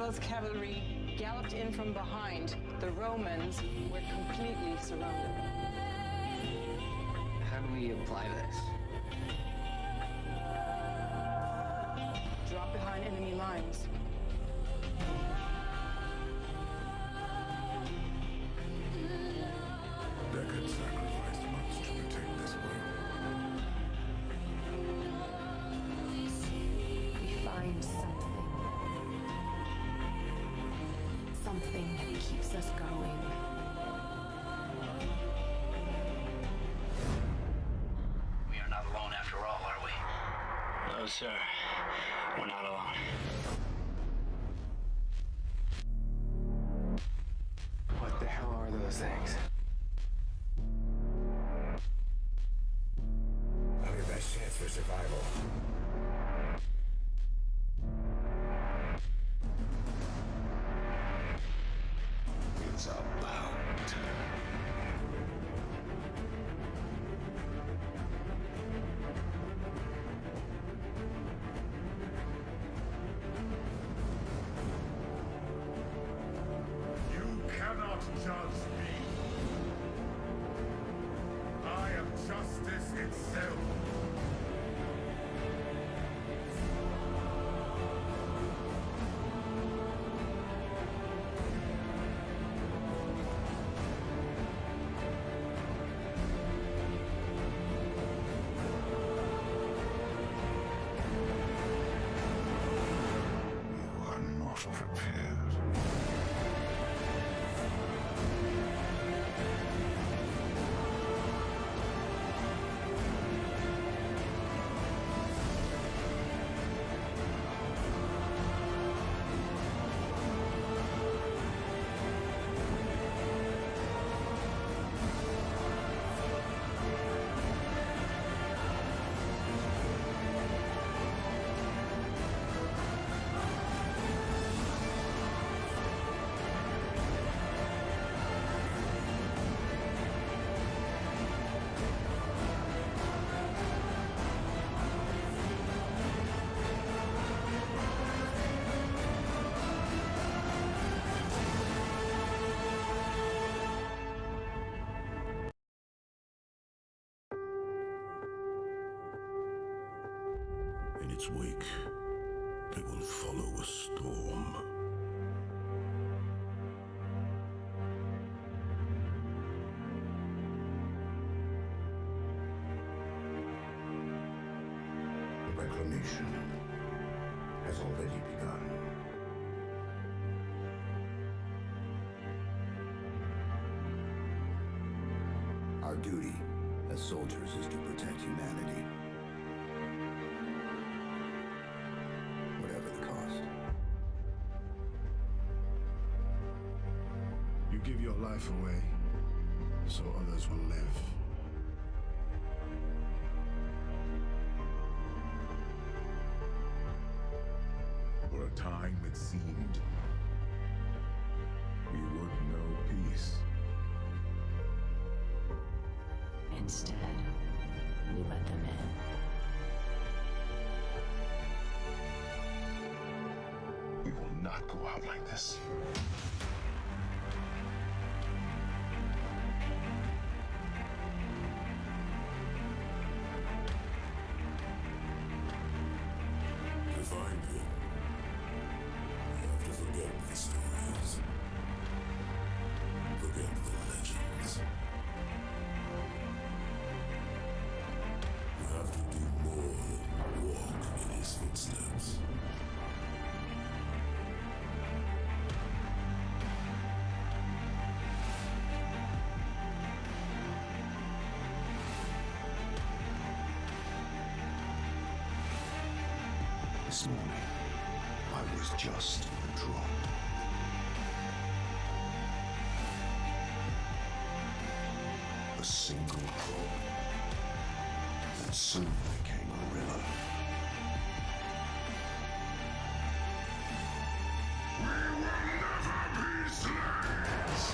Hannibal's cavalry galloped in from behind. The Romans were completely surrounded. How do we apply this? Drop behind enemy lines. Deckard sacrificed much to protect this world. We find something that keeps us going. We are not alone after all, are we? No, sir. We're not alone. What the hell are those things? Our best chance for survival. It's about time. You cannot judge me. I am justice itself. You are not prepared. In its wake, they will follow a storm. The reclamation has already begun. Our duty as soldiers is to protect humanity. Whatever the cost. You give your life away, so others will live. For a time it seemed we would know peace. Instead, we let them in. We will not go out like this. To find him, you have to forget the stories. Forget the legends. You have to do more than walk in his footsteps. This morning, I was just a drop. A single drop that soon became a river. We will never be slaves!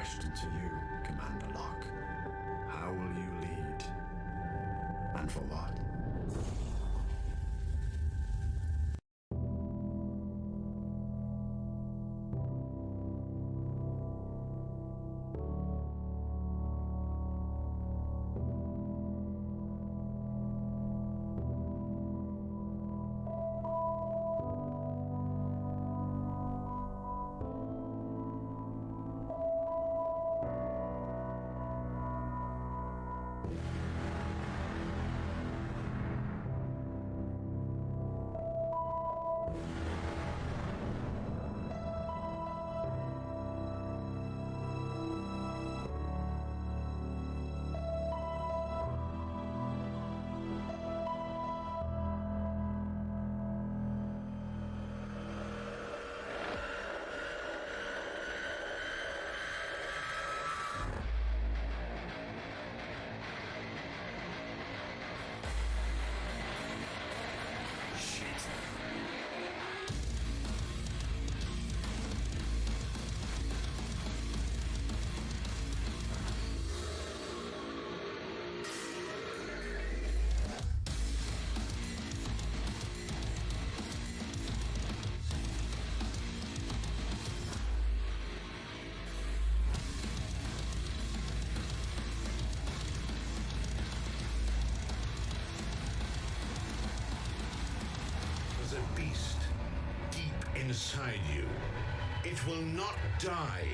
question to you, Commander Locke. How will you lead? And for what? A beast deep inside you. It will not die.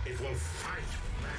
It will fight back.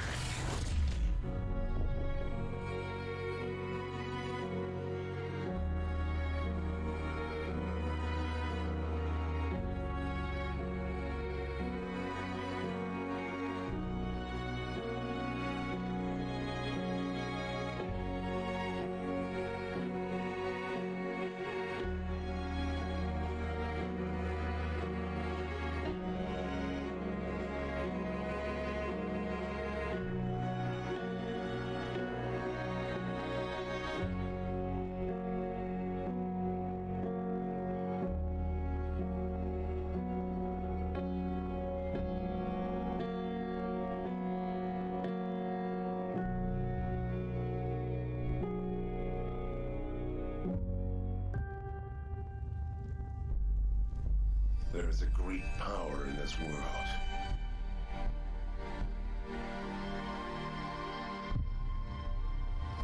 There is a great power in this world.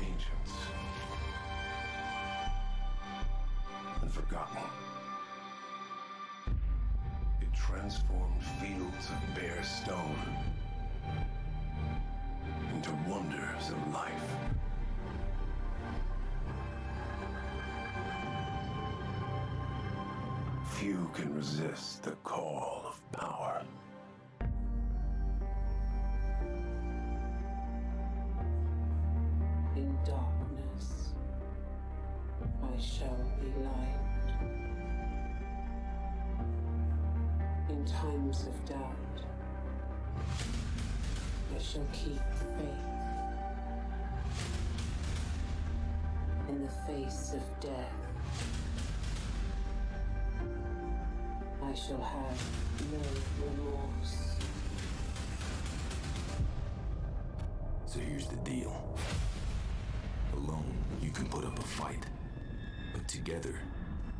Ancient and forgotten. It transformed fields of bare stone into wonders of life. Few can resist the call of power. In darkness, I shall be light. In times of doubt, I shall keep faith. In the face of death, I shall have no remorse. So here's the deal. Alone, you can put up a fight. But together,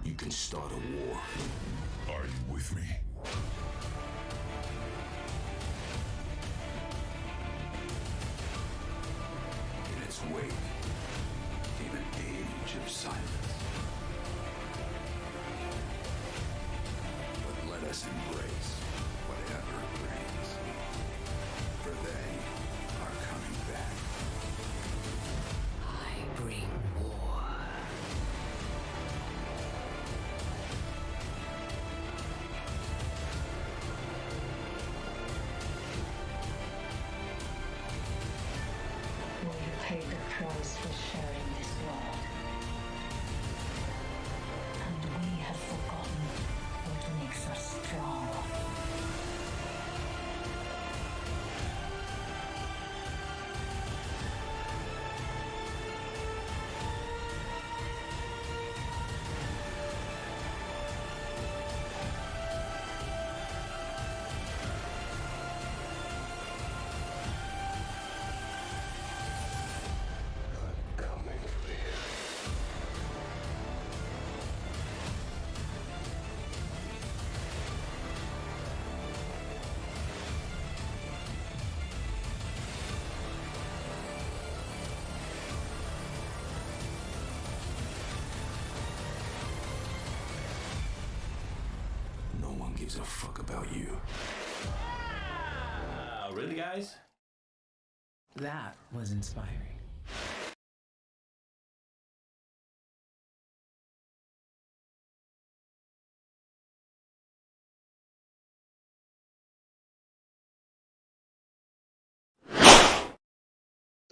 you can start a war. Are you with me? In its wake came an age of silence. But let us embrace whatever it brings. For they are coming back. I bring war. Will you pay the price for sharing this world? And we have forgotten what makes us strong. gives a fuck about you. Really, guys? That was inspiring.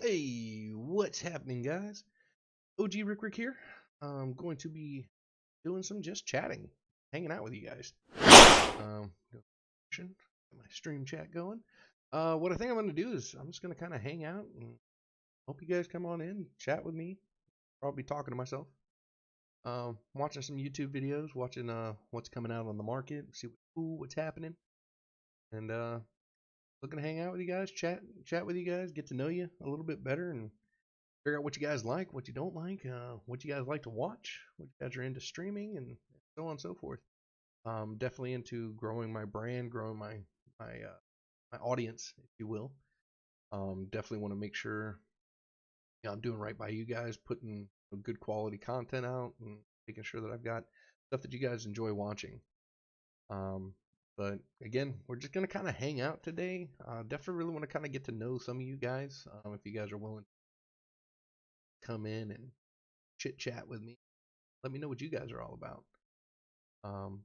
Hey, what's happening, guys? OG Rick here. I'm going to be doing some just chatting, hanging out with you guys. Get my stream chat going. What I think I'm going to do is I'm just going to kind of hang out and hope you guys come on in, chat with me. Probably talking to myself. Watching some YouTube videos, watching what's coming out on the market, see what's happening, and looking to hang out with you guys, chat with you guys, get to know you a little bit better, and figure out what you guys like, what you don't like, what you guys like to watch, what you guys are into streaming, and so on and so forth. Definitely into growing my brand, growing my audience, if you will. Definitely want to make sure I'm doing right by you guys, putting good quality content out, and making sure that I've got stuff that you guys enjoy watching. But again, we're just going to kind of hang out today. Definitely really want to kind of get to know some of you guys. If you guys are willing to come in and chit chat with me, let me know what you guys are all about.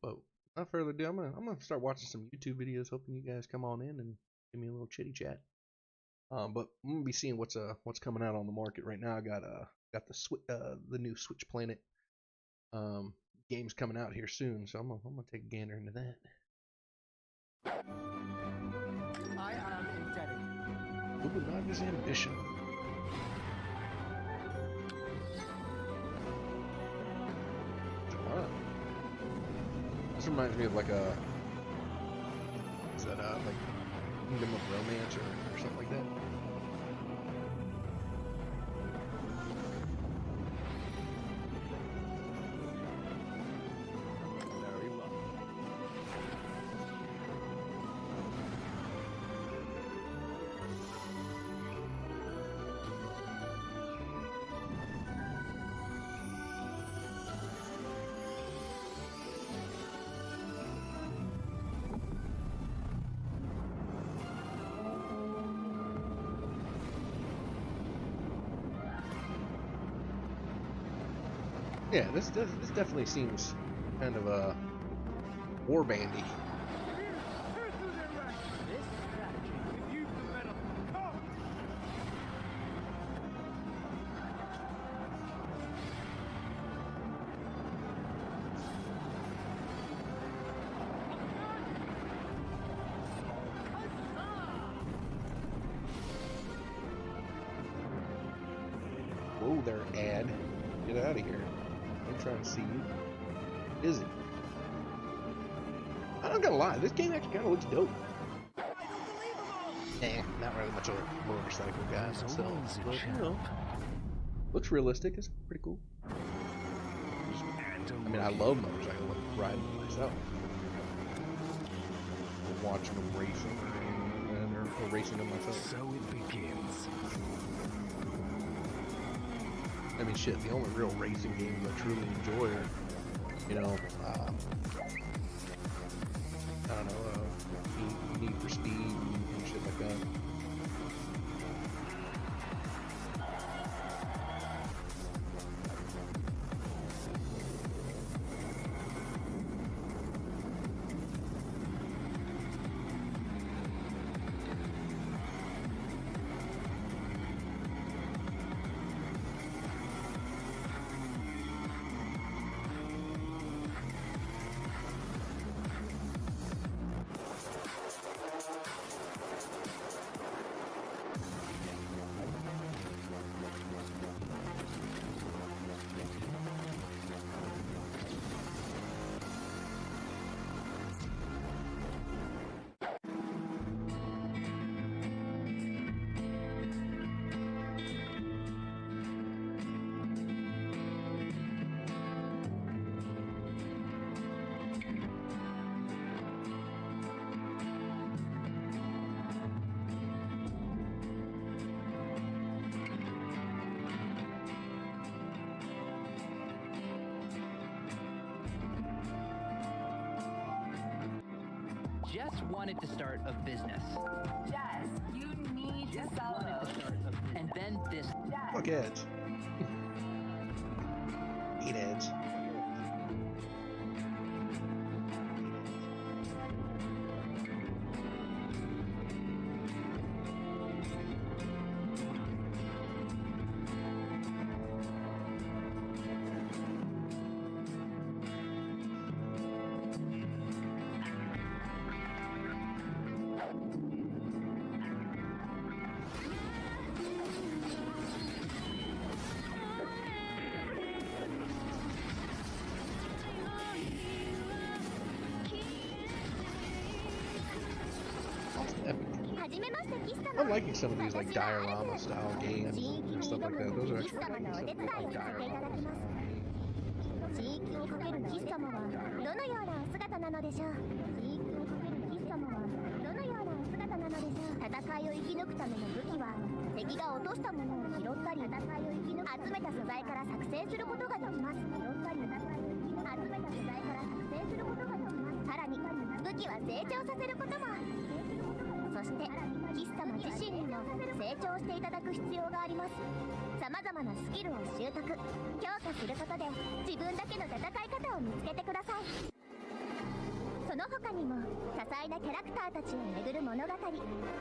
But without further ado, I'm gonna start watching some YouTube videos, hoping you guys come on in and give me a little chitty chat. But I'm gonna be seeing what's coming out on the market right now. I got the new Switch Planet games coming out here soon, so I'm gonna take a gander into that. I am indebted. Nobunaga's Ambition. This reminds me of like a, is that like Kingdom of Romance or something like that? Very well. Yeah, this definitely seems kind of a warbandy. This strategy will give you the better. Whoa there, ad. Get out of here. I'm trying to see you. Is it? I'm not gonna lie, this game actually kind of looks dope. Not really much of a motorcycle guy myself, but you know, looks realistic. It's pretty cool. I mean, I love motorcycle riding myself. Watching them racing, or racing them myself. So it begins. I mean, shit, the only real racing games I truly enjoy are, you know, I don't know, Need for Speed and shit like that. Jess wanted to start a business. Jess, you need to solo. And then this. Fuck Edge. Eat Edge. I'm liking some of these like diorama style games and stuff like that. Those are actually like diorama. 地域にかける喫茶もはどのようなお姿なのでしょう。地域にかける喫茶もはどのようなお姿なのでしょう。戦いを生き抜くための武器は敵が落としたものを拾ったり、戦いを生き抜く集めた素材から作成することができます。拾ったり、集めた素材から作成することができます。さらに武器は成長させることも。そしてキス様自身にも成長していただく必要があります。様々なスキルを習得、強化することで自分だけの戦い方を見つけてください。その他にも多彩なキャラクターたちを巡る物語、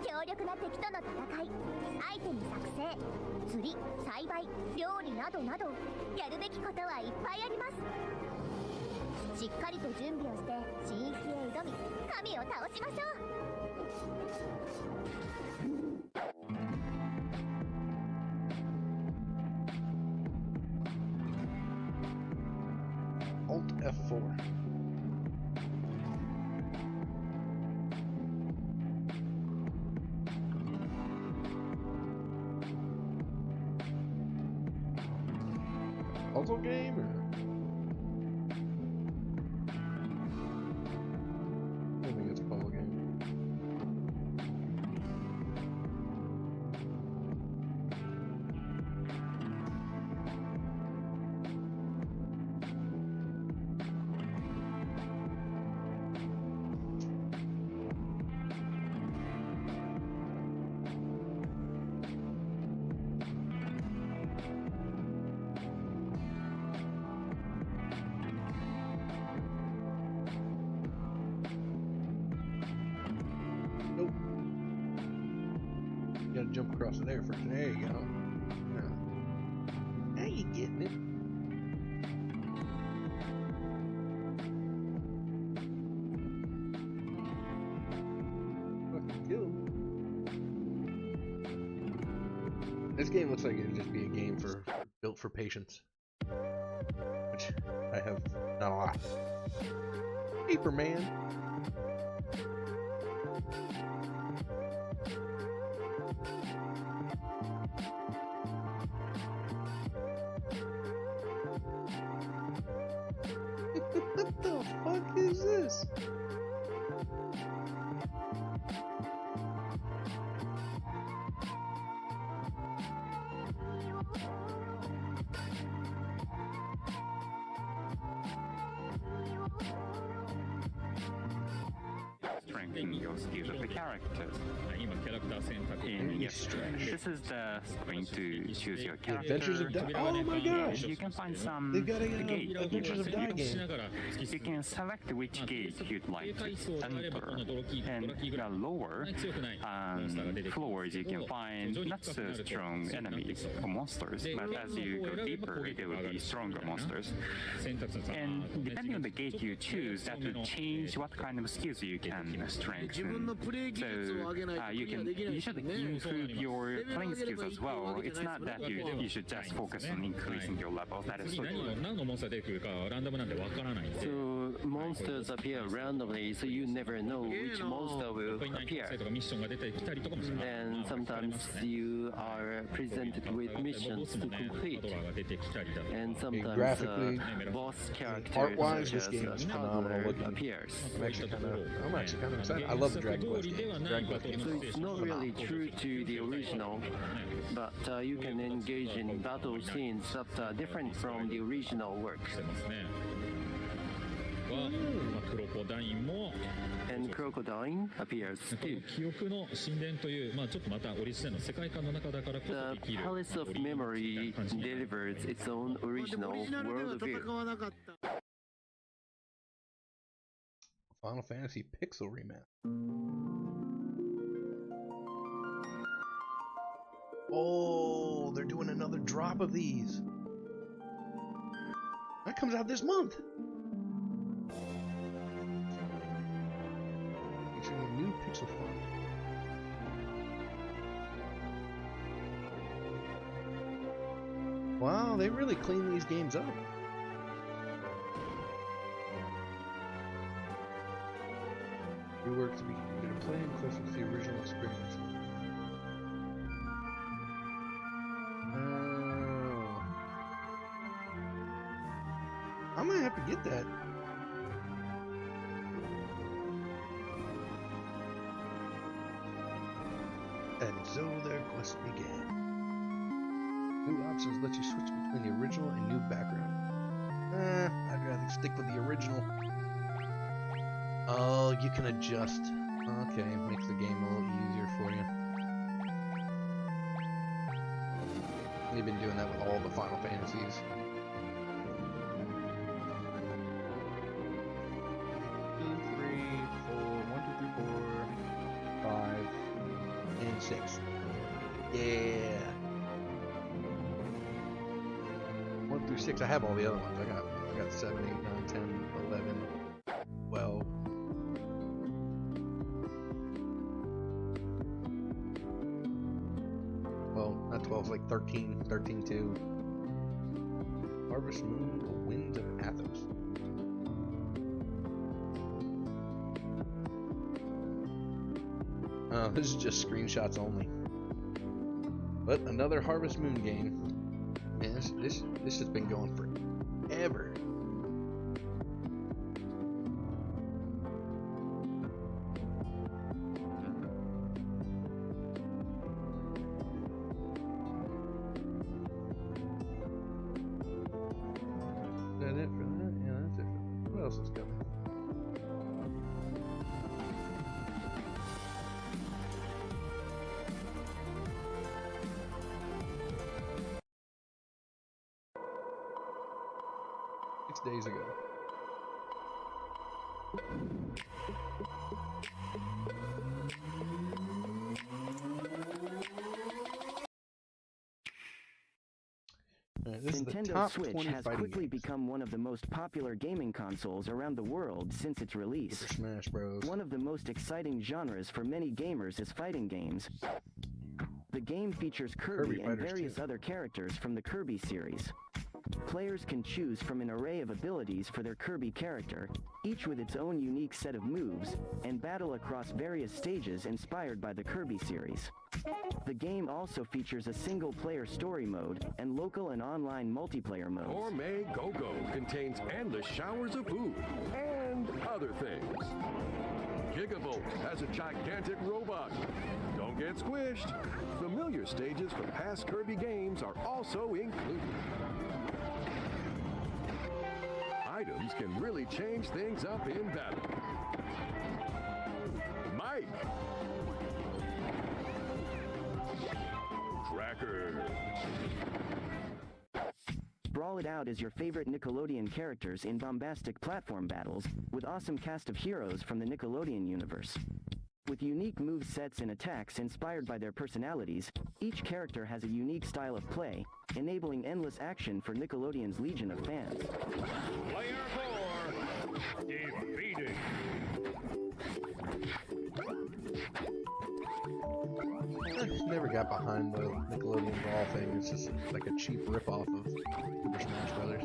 強力な敵との戦い、アイテム作成、釣り、栽培、料理などなどやるべきことはいっぱいあります。しっかりと準備をして新域へ挑み神を倒しましょう。Alt F4. Puzzle game or? I think it's a puzzle game. Nope. You gotta jump across there first. There you go. Now you getting it. Fucking kill him. This game looks like it'd just be a game built for patience. Which I have not a lot. Paper Man. What the fuck is this? Strengthen your skills of the characters. This is the screen to choose your character. Adventures of Die. Oh my gosh! You can find some They've got a gate. Adventures of Die game. You can select which gate you'd like to enter, and the lower floors you can find not so strong enemies or monsters, but as you go deeper there will be stronger monsters. And depending on the gate you choose, that will change what kind of skills you can strengthen. So you should improve your playing skills as well. It's not that you should just focus on increasing your levels. That is so key. So monsters appear randomly, so you never know which monster will appear. And sometimes you are presented with missions to complete. And sometimes boss characters art-wise, this game is phenomenal looking. Appears. I'm actually kind of excited. I love the Dragon Quest games. Dragon Quest games. So it's not really true to the original, but you can engage in battle scenes that are different from the original work. And Crocodile appears too. The Palace of Memory delivers its own original worldview. Final Fantasy Pixel Remaster. Oh, they're doing another drop of these. That comes out this month. Featuring a new pixel font. Wow, they really clean these games up. Reworked to be easier to play and closer to the original experience. I'm gonna have to get that. And so their quest began. New options let you switch between the original and new background. I'd rather stick with the original. Oh, you can adjust. Okay, makes the game a little easier for you. They've been doing that with all the Final Fantasies. 6. Yeah. 1 through 6. I have all the other ones. I got 7, 8, 9, 10, 11, 12. Well, not 12, like 13, 13 2. Harvest Moon, The Winds of Athos. Oh, this is just screenshots only. But another Harvest Moon game. Man, this has been going forever. Is that it for that? Yeah, that's it. What else is coming? Days ago. Nintendo Switch has quickly become one of the most popular gaming consoles around the world since its release. Super Smash Bros. One of the most exciting genres for many gamers is fighting games. The game features Kirby and various other characters from the Kirby series. Players can choose from an array of abilities for their Kirby character, each with its own unique set of moves, and battle across various stages inspired by the Kirby series. The game also features a single-player story mode and local and online multiplayer modes. Gourmet Go-Go contains endless showers of food and other things. Gigavolt has a gigantic robot. Don't get squished. Familiar stages from past Kirby games are also included. Items can really change things up in battle. Mike. Cracker. Brawl it out as your favorite Nickelodeon characters in bombastic platform battles with awesome cast of heroes from the Nickelodeon universe. With unique movesets and attacks inspired by their personalities, each character has a unique style of play, enabling endless action for Nickelodeon's legion of fans. Player 4, defeated. I just never got behind the Nickelodeon Brawl thing. It's just like a cheap ripoff of Super Smash Brothers.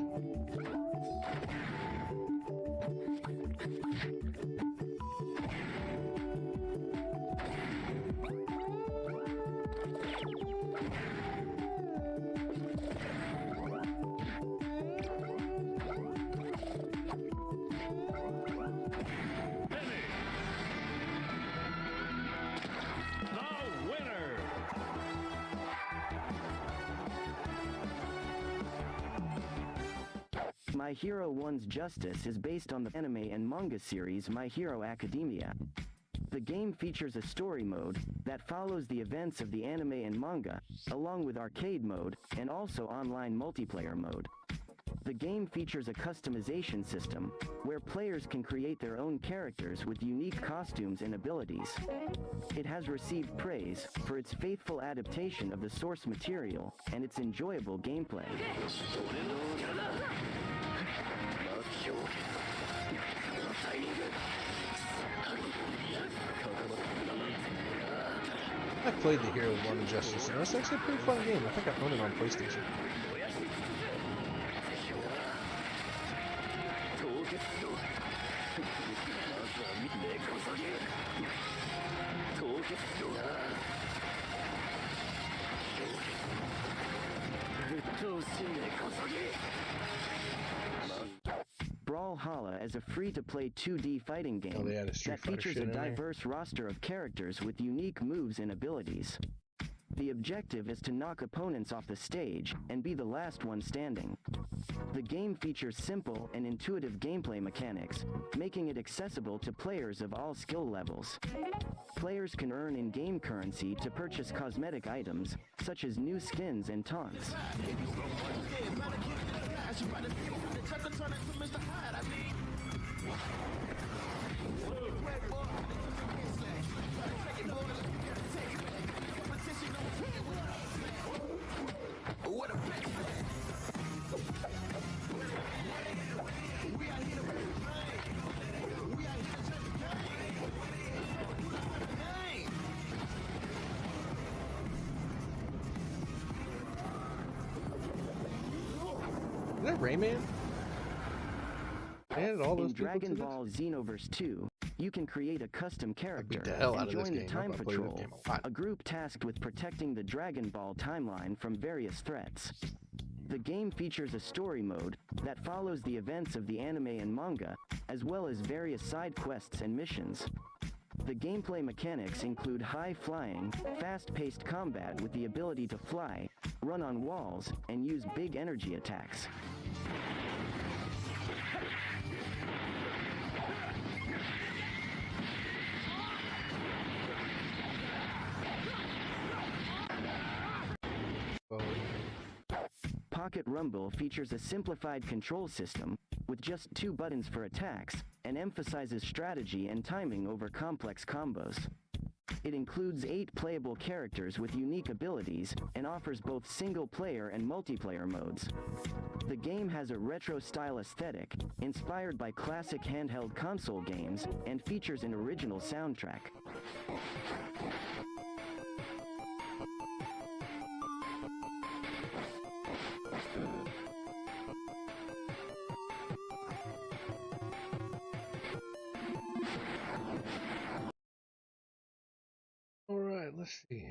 My Hero 1's Justice is based on the anime and manga series My Hero Academia. The game features a story mode that follows the events of the anime and manga, along with arcade mode and also online multiplayer mode. The game features a customization system where players can create their own characters with unique costumes and abilities. It has received praise for its faithful adaptation of the source material and its enjoyable gameplay. I played the Hero 1 Justice, and that's actually a pretty fun game. I think I own it on PlayStation. Brawlhalla is a free-to-play 2D fighting game that features a diverse roster of characters with unique moves and abilities. The objective is to knock opponents off the stage and be the last one standing. The game features simple and intuitive gameplay mechanics, making it accessible to players of all skill levels. Players can earn in-game currency to purchase cosmetic items, such as new skins and taunts. Is that Rayman? Man, all those in Dragon Ball Xenoverse 2, you can create a custom character and join the Time Patrol, a group tasked with protecting the Dragon Ball timeline from various threats. The game features a story mode that follows the events of the anime and manga, as well as various side quests and missions. The gameplay mechanics include high flying, fast-paced combat with the ability to fly, run on walls, and use big energy attacks. Pocket Rumble features a simplified control system with just 2 buttons for attacks and emphasizes strategy and timing over complex combos. It includes 8 playable characters with unique abilities and offers both single-player and multiplayer modes. The game has a retro-style aesthetic inspired by classic handheld console games and features an original soundtrack. Alright, let's see.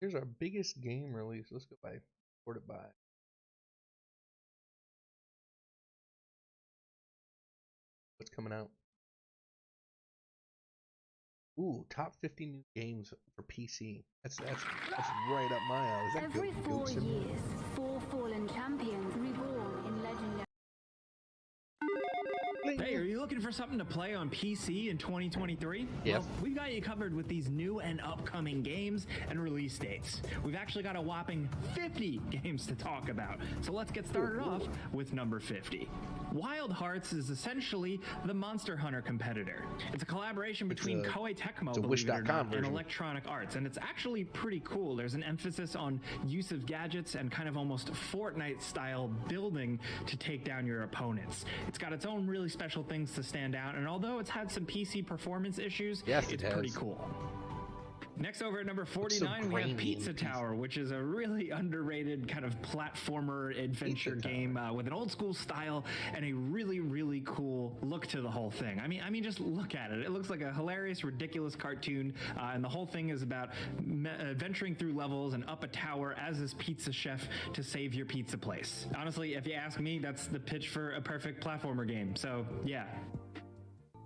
Here's our biggest game release. Let's go by sorted by. What's coming out? Ooh, top 50 new games for PC. That's right up my alley. Is that Every good? 4 years, 4 fallen champions reborn in legendary. Hey, are you looking for something to play on PC in 2023? Yep. Well, we've got you covered with these new and upcoming games and release dates. We've actually got a whopping 50 games to talk about. So let's get started off with number 50. Wild Hearts is essentially the Monster Hunter competitor. It's a collaboration between Koei Tecmo, believe it or not, and Electronic Arts, and it's actually pretty cool. There's an emphasis on use of gadgets and kind of almost Fortnite-style building to take down your opponents. It's got its own really special things to stand out, and although it's had some PC performance issues, it's pretty cool. Next, over at number 49, we have Pizza Tower, which is a really underrated kind of platformer adventure game with an old school style and a really, really cool look to the whole thing. I mean, just look at it. It looks like a hilarious, ridiculous cartoon, and the whole thing is about venturing through levels and up a tower as this pizza chef to save your pizza place. Honestly, if you ask me, that's the pitch for a perfect platformer game. So, yeah.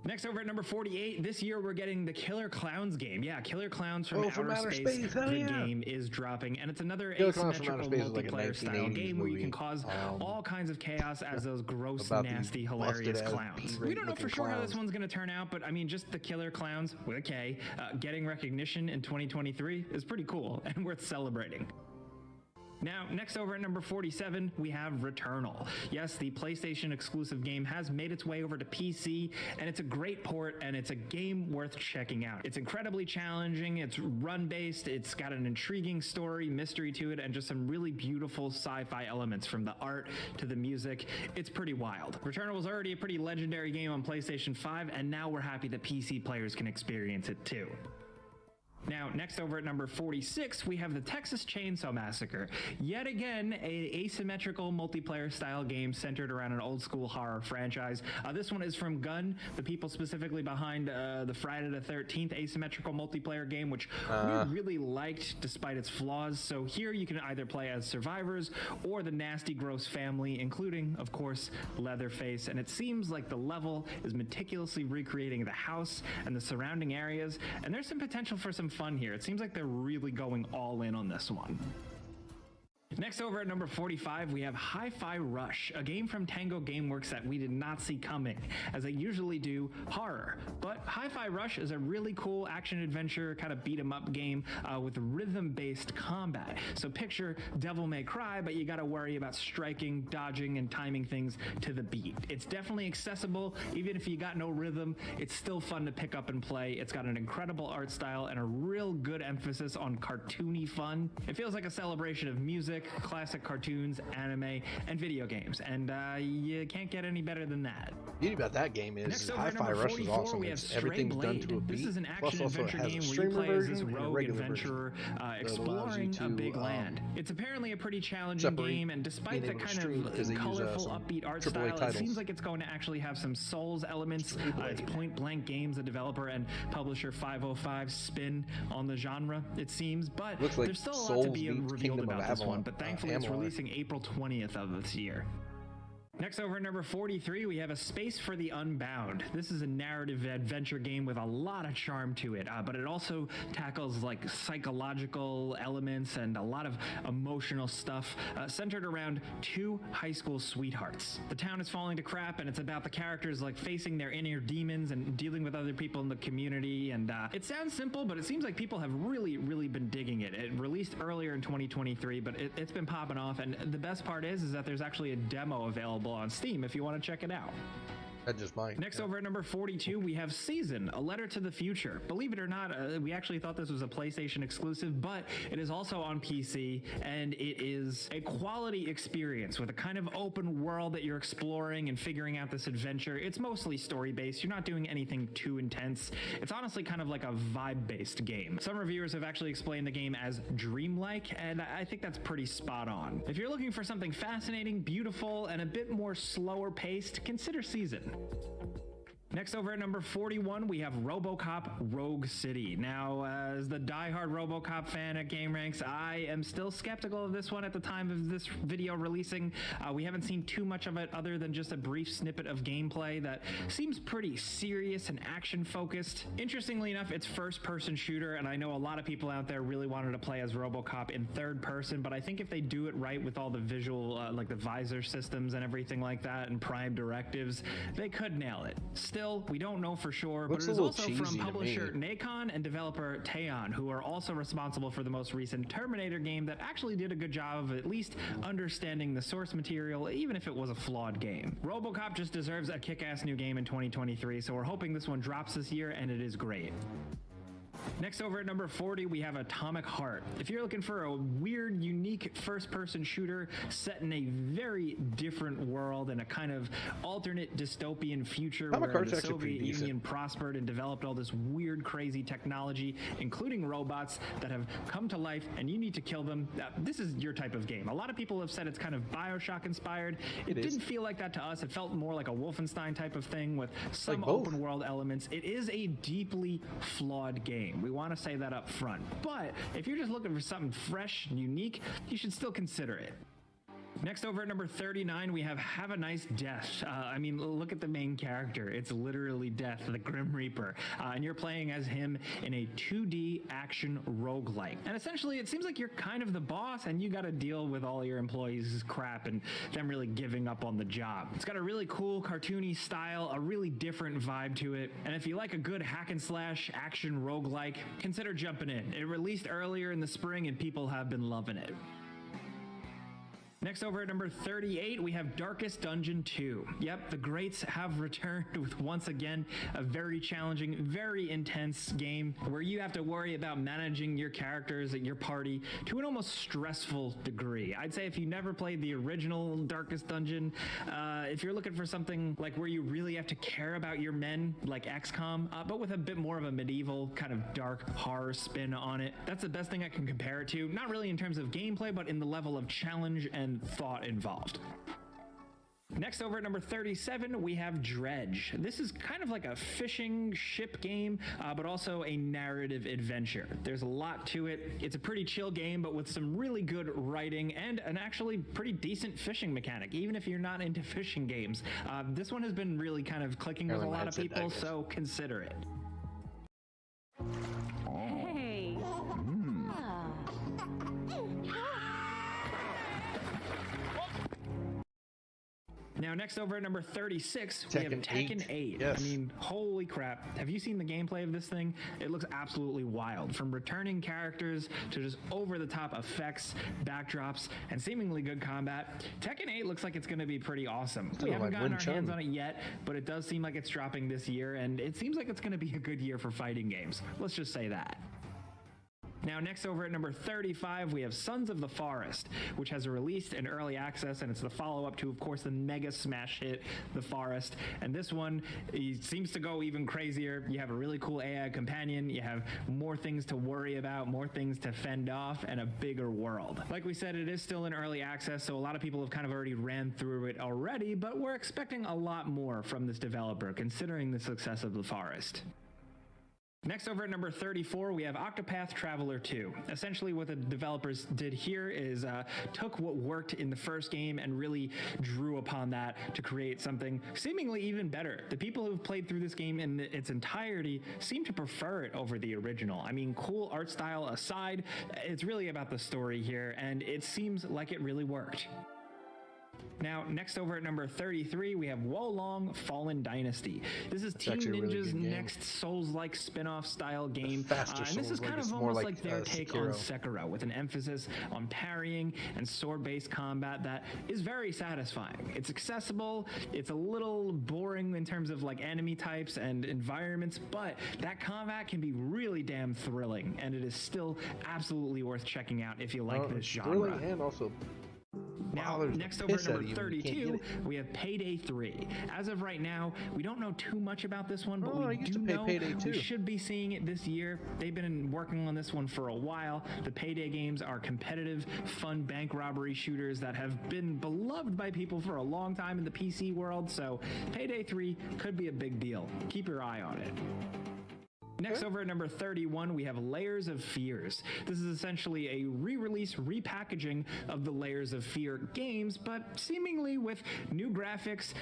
Next over at number 48, this year we're getting the Killer Clowns game. Yeah, Killer Clowns from Outer Space. The game is dropping, and it's another asymmetrical multiplayer style game where you can cause all kinds of chaos as those gross, nasty, hilarious clowns. We don't know for sure how this one's going to turn out, but I mean, just the Killer Clowns with a K getting recognition in 2023 is pretty cool and worth celebrating. Now, next over at number 47, we have Returnal. Yes, the PlayStation exclusive game has made its way over to PC, and it's a great port, and it's a game worth checking out. It's incredibly challenging, it's run-based, it's got an intriguing story, mystery to it, and just some really beautiful sci-fi elements from the art to the music. It's pretty wild. Returnal was already a pretty legendary game on PlayStation 5, and now we're happy that PC players can experience it too. Now, next over at number 46, we have the Texas Chainsaw Massacre. Yet again, an asymmetrical multiplayer style game centered around an old school horror franchise. This one is from Gun, the people specifically behind the Friday the 13th asymmetrical multiplayer game, which we really liked despite its flaws. So here you can either play as survivors or the nasty, gross family, including, of course, Leatherface. And it seems like the level is meticulously recreating the house and the surrounding areas. And there's some potential for some fun here. It seems like they're really going all in on this one. Next over at number 45, we have Hi-Fi Rush, a game from Tango Gameworks that we did not see coming, as they usually do horror. But Hi-Fi Rush is a really cool action-adventure kind of beat-em-up game with rhythm-based combat. So picture Devil May Cry, but you gotta worry about striking, dodging, and timing things to the beat. It's definitely accessible, even if you got no rhythm. It's still fun to pick up and play. It's got an incredible art style and a real good emphasis on cartoony fun. It feels like a celebration of music, classic cartoons, anime, and video games, and you can't get any better than that. The beauty about that game is Hi-Fi Rush is awesome. Everything's done to a beat. This is an action-adventure game where you play as this rogue adventurer exploring a big land. It's apparently a pretty challenging game, and despite the kind of colorful, upbeat art style, it seems like it's going to actually have some Souls elements. It's Point Blank Games, the developer and publisher 505 spin on the genre, it seems, but there's still a lot to be revealed about this one. But thankfully it's releasing April 20th of this year. Next over at number 43, we have A Space for the Unbound. This is a narrative adventure game with a lot of charm to it, but it also tackles like psychological elements and a lot of emotional stuff centered around two high school sweethearts. The town is falling to crap, and it's about the characters like facing their inner demons and dealing with other people in the community. And it sounds simple, but it seems like people have really been digging it. It released earlier in 2023, but it's been popping off. And the best part is that there's actually a demo available on Steam if you want to check it out. That's just mine. Next over at number 42, we have Season, A Letter to the Future. Believe it or not, we actually thought this was a PlayStation exclusive, but it is also on PC, and it is a quality experience with a kind of open world that you're exploring and figuring out this adventure. It's mostly story-based. You're not doing anything too intense. It's honestly kind of like a vibe-based game. Some reviewers have actually explained the game as dreamlike, and I think that's pretty spot on. If you're looking for something fascinating, beautiful, and a bit more slower paced, consider Season. Next over at number 41, we have RoboCop Rogue City. Now, as the diehard RoboCop fan at GameRanks, I am still skeptical of this one at the time of this video releasing. We haven't seen too much of it other than just a brief snippet of gameplay that seems pretty serious and action-focused. Interestingly enough, it's first-person shooter, and I know a lot of people out there really wanted to play as RoboCop in third person, but I think if they do it right with all the visual, like the visor systems and everything like that, and prime directives, they could nail it. Still, we don't know for sure, but it is also from publisher Nacon and developer Teon, who are also responsible for the most recent Terminator game that actually did a good job of at least understanding the source material, even if it was a flawed game. RoboCop just deserves a kick-ass new game in 2023, so we're hoping this one drops this year, and it is great. Next over at number 40, we have Atomic Heart. If you're looking for a weird, unique first-person shooter set in a very different world and a kind of alternate dystopian future where the Soviet Union prospered and developed all this weird, crazy technology, including robots that have come to life and you need to kill them, this is your type of game. A lot of people have said it's kind of Bioshock-inspired. It didn't feel like that to us. It felt more like a Wolfenstein type of thing with some open-world elements. It is a deeply flawed game. We want to say that up front. But if you're just looking for something fresh and unique, you should still consider it. Next, over at number 39, we have a Nice Death. I mean, look at the main character. It's literally Death, the Grim Reaper. And you're playing as him in a 2D action roguelike. And essentially, it seems like you're kind of the boss, and you got to deal with all your employees' crap and them really giving up on the job. It's got a really cool, cartoony style, a really different vibe to it. And if you like a good hack and slash action roguelike, consider jumping in. It released earlier in the spring, and people have been loving it. Next, over at number 38, we have Darkest Dungeon 2. Yep, the greats have returned with, once again, a very challenging, very intense game where you have to worry about managing your characters and your party to an almost stressful degree. I'd say if you never played the original Darkest Dungeon, if you're looking for something like where you really have to care about your men, like XCOM, but with a bit more of a medieval kind of dark horror spin on it, that's the best thing I can compare it to. Not really in terms of gameplay, but in the level of challenge and thought involved. Next, over at number 37, we have Dredge. This is kind of like a fishing ship game, but also a narrative adventure. There's a lot to it. It's a pretty chill game, but with some really good writing and an actually pretty decent fishing mechanic, even if you're not into fishing games. This one has been really kind of clicking with a lot of people, so consider it. Hey. Now, next, over at number 36, we have Tekken 8. Yes. I mean, holy crap. Have you seen the gameplay of this thing? It looks absolutely wild. From returning characters to just over-the-top effects, backdrops, and seemingly good combat, Tekken 8 looks like it's going to be pretty awesome. We haven't gotten our hands on it yet, but it does seem like it's dropping this year, and it seems like it's going to be a good year for fighting games. Let's just say that. Now, next, over at number 35, we have Sons of the Forest, which has released in early access, and it's the follow-up to, of course, the mega smash hit, The Forest. And this one seems to go even crazier. You have a really cool AI companion, you have more things to worry about, more things to fend off, and a bigger world. Like we said, it is still in early access, so a lot of people have kind of already ran through it already, but we're expecting a lot more from this developer, considering the success of The Forest. Next, over at number 34, we have Octopath Traveler 2. Essentially, what the developers did here is took what worked in the first game and really drew upon that to create something seemingly even better. The people who've played through this game in its entirety seem to prefer it over the original. I mean, cool art style aside, it's really about the story here, and it seems like it really worked. Now, next, over at number 33, we have Wolong Fallen Dynasty. This is Team Ninja's next Souls-like spin-off style game, and this is kind of almost like their take on Sekiro, with an emphasis on parrying and sword-based combat that is very satisfying. It's accessible, it's a little boring in terms of like enemy types and environments, but that combat can be really damn thrilling, and it is still absolutely worth checking out if you like this genre. Thrilling and also Now, next, over at number 32, we have Payday 3. As of right now, we don't know too much about this one, but we do know we should be seeing it this year. They've been working on this one for a while. The Payday games are competitive, fun bank robbery shooters that have been beloved by people for a long time in the PC world, so Payday 3 could be a big deal. Keep your eye on it. Next, over at number 31, we have Layers of Fears. This is essentially a re-release, repackaging of the Layers of Fear games, but seemingly with new graphics,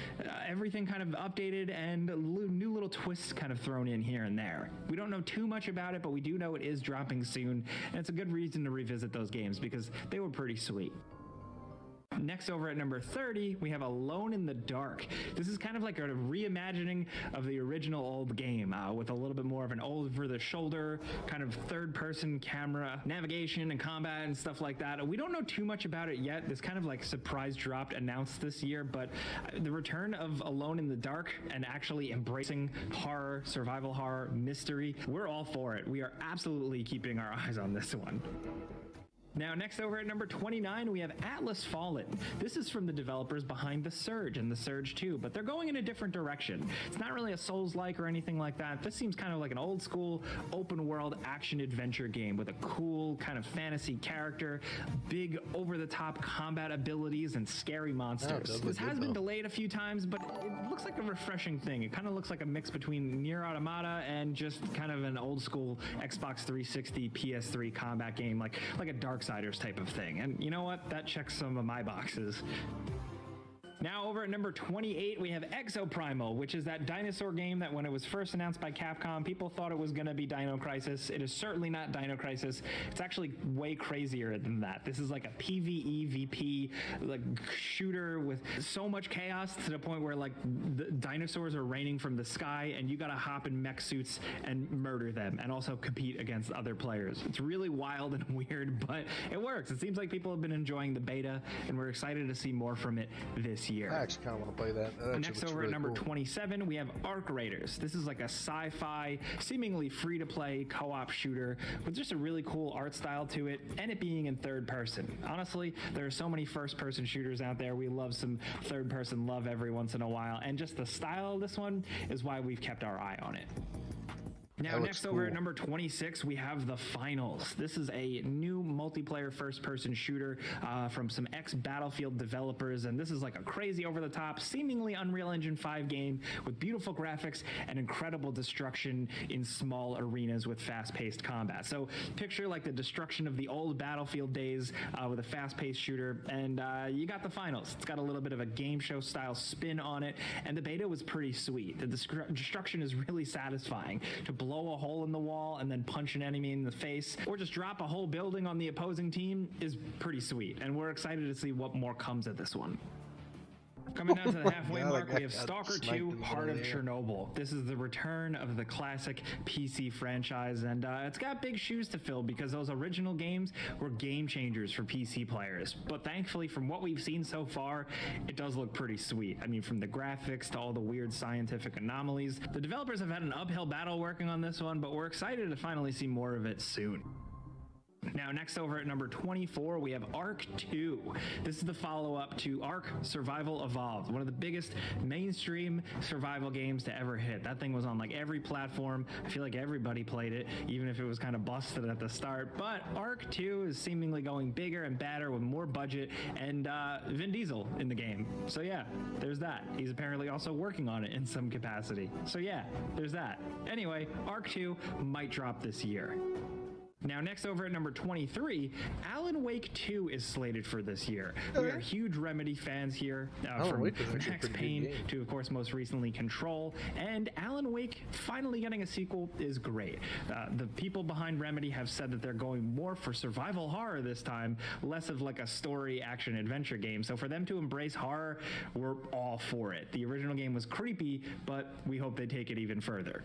everything kind of updated, and new little twists kind of thrown in here and there. We don't know too much about it, but we do know it is dropping soon, and it's a good reason to revisit those games because they were pretty sweet. Next, over at number 30, we have Alone in the Dark. This is kind of like a reimagining of the original old game with a little bit more of an over-the-shoulder kind of third-person camera navigation and combat and stuff like that. We don't know too much about it yet. This kind of like surprise dropped announced this year, but the return of Alone in the Dark and actually embracing horror, survival horror, mystery, we're all for it. We are absolutely keeping our eyes on this one. Now, next, over at number 29, we have Atlas Fallen. This is from the developers behind The Surge and The Surge 2, but they're going in a different direction. It's not really a Souls-like or anything like that. This seems kind of like an old-school, open-world action-adventure game with a cool kind of fantasy character, big, over-the-top combat abilities, and scary monsters. This has been delayed a few times, but it looks like a refreshing thing. It kind of looks like a mix between Nier Automata and just kind of an old-school Xbox 360, PS3 combat game, like a Dark Darksiders type of thing. And you know what? That checks some of my boxes. Now over at number 28, we have Exoprimal, which is that dinosaur game that when it was first announced by Capcom, people thought it was going to be Dino Crisis. It is certainly not Dino Crisis. It's actually way crazier than that. This is like a PvE like shooter with so much chaos to the point where like the dinosaurs are raining from the sky and you got to hop in mech suits and murder them and also compete against other players. It's really wild and weird, but it works. It seems like people have been enjoying the beta and we're excited to see more from it this year. I actually kind of want to play that. Next over at number 27, we have Arc Raiders. This is like a sci-fi, seemingly free-to-play co-op shooter with just a really cool art style to it, and it being in third person. Honestly, there are so many first-person shooters out there. We love some third-person love every once in a while, and just the style of this one is why we've kept our eye on it. Now, next over at number 26, we have The Finals. This is a new multiplayer first-person shooter from some ex-Battlefield developers, and this is like a crazy over-the-top, seemingly Unreal Engine 5 game with beautiful graphics and incredible destruction in small arenas with fast-paced combat. So picture like the destruction of the old Battlefield days with a fast-paced shooter, and you got The Finals. It's got a little bit of a game show-style spin on it, and the beta was pretty sweet. The destruction is really satisfying. To blow a hole in the wall and then punch an enemy in the face, or just drop a whole building on the opposing team is pretty sweet, and we're excited to see what more comes of this one. Coming down to the halfway mark, we have Stalker 2 Heart of Chernobyl. This is the return of the classic PC franchise, and it's got big shoes to fill because those original games were game changers for PC players. But thankfully, from what we've seen so far, it does look pretty sweet. I mean, from the graphics to all the weird scientific anomalies. The developers have had an uphill battle working on this one, but we're excited to finally see more of it soon. Now, next over at number 24, we have Ark 2. This is the follow-up to Ark Survival Evolved, one of the biggest mainstream survival games to ever hit. That thing was on like every platform. I feel like everybody played it, even if it was kind of busted at the start. But Ark 2 is seemingly going bigger and badder with more budget and Vin Diesel in the game. So yeah, there's that. He's apparently also working on it in some capacity. So yeah, there's that. Anyway, Ark 2 might drop this year. Now, next over at number 23, Alan Wake 2 is slated for this year. We are huge Remedy fans here, from Max Payne to, of course, most recently Control, and Alan Wake finally getting a sequel is great. The people behind Remedy have said that they're going more for survival horror this time, less of like a story action adventure game. So for them to embrace horror, we're all for it. The original game was creepy, but we hope they take it even further.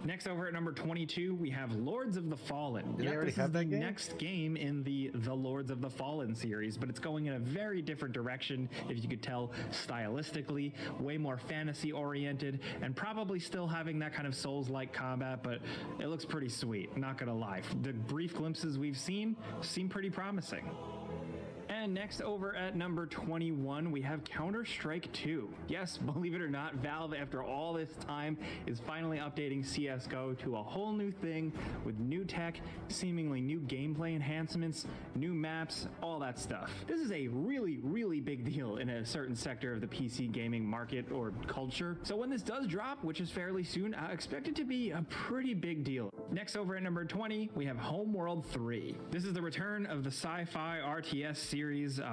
Next over at number 22, we have Lords of the Fallen. Did they already have that game? Next game in the Lords of the Fallen series, but it's going in a very different direction, if you could tell, stylistically, way more fantasy oriented, and probably still having that kind of Souls-like combat, but it looks pretty sweet, not gonna lie. The brief glimpses we've seen seem pretty promising. And next over at number 21, we have Counter-Strike 2. Yes, believe it or not, Valve, after all this time, is finally updating CSGO to a whole new thing with new tech, seemingly new gameplay enhancements, new maps, all that stuff. This is a really, really big deal in a certain sector of the PC gaming market or culture. So when this does drop, which is fairly soon, I expect it to be a pretty big deal. Next over at number 20, we have Homeworld 3. This is the return of the sci-fi RTS series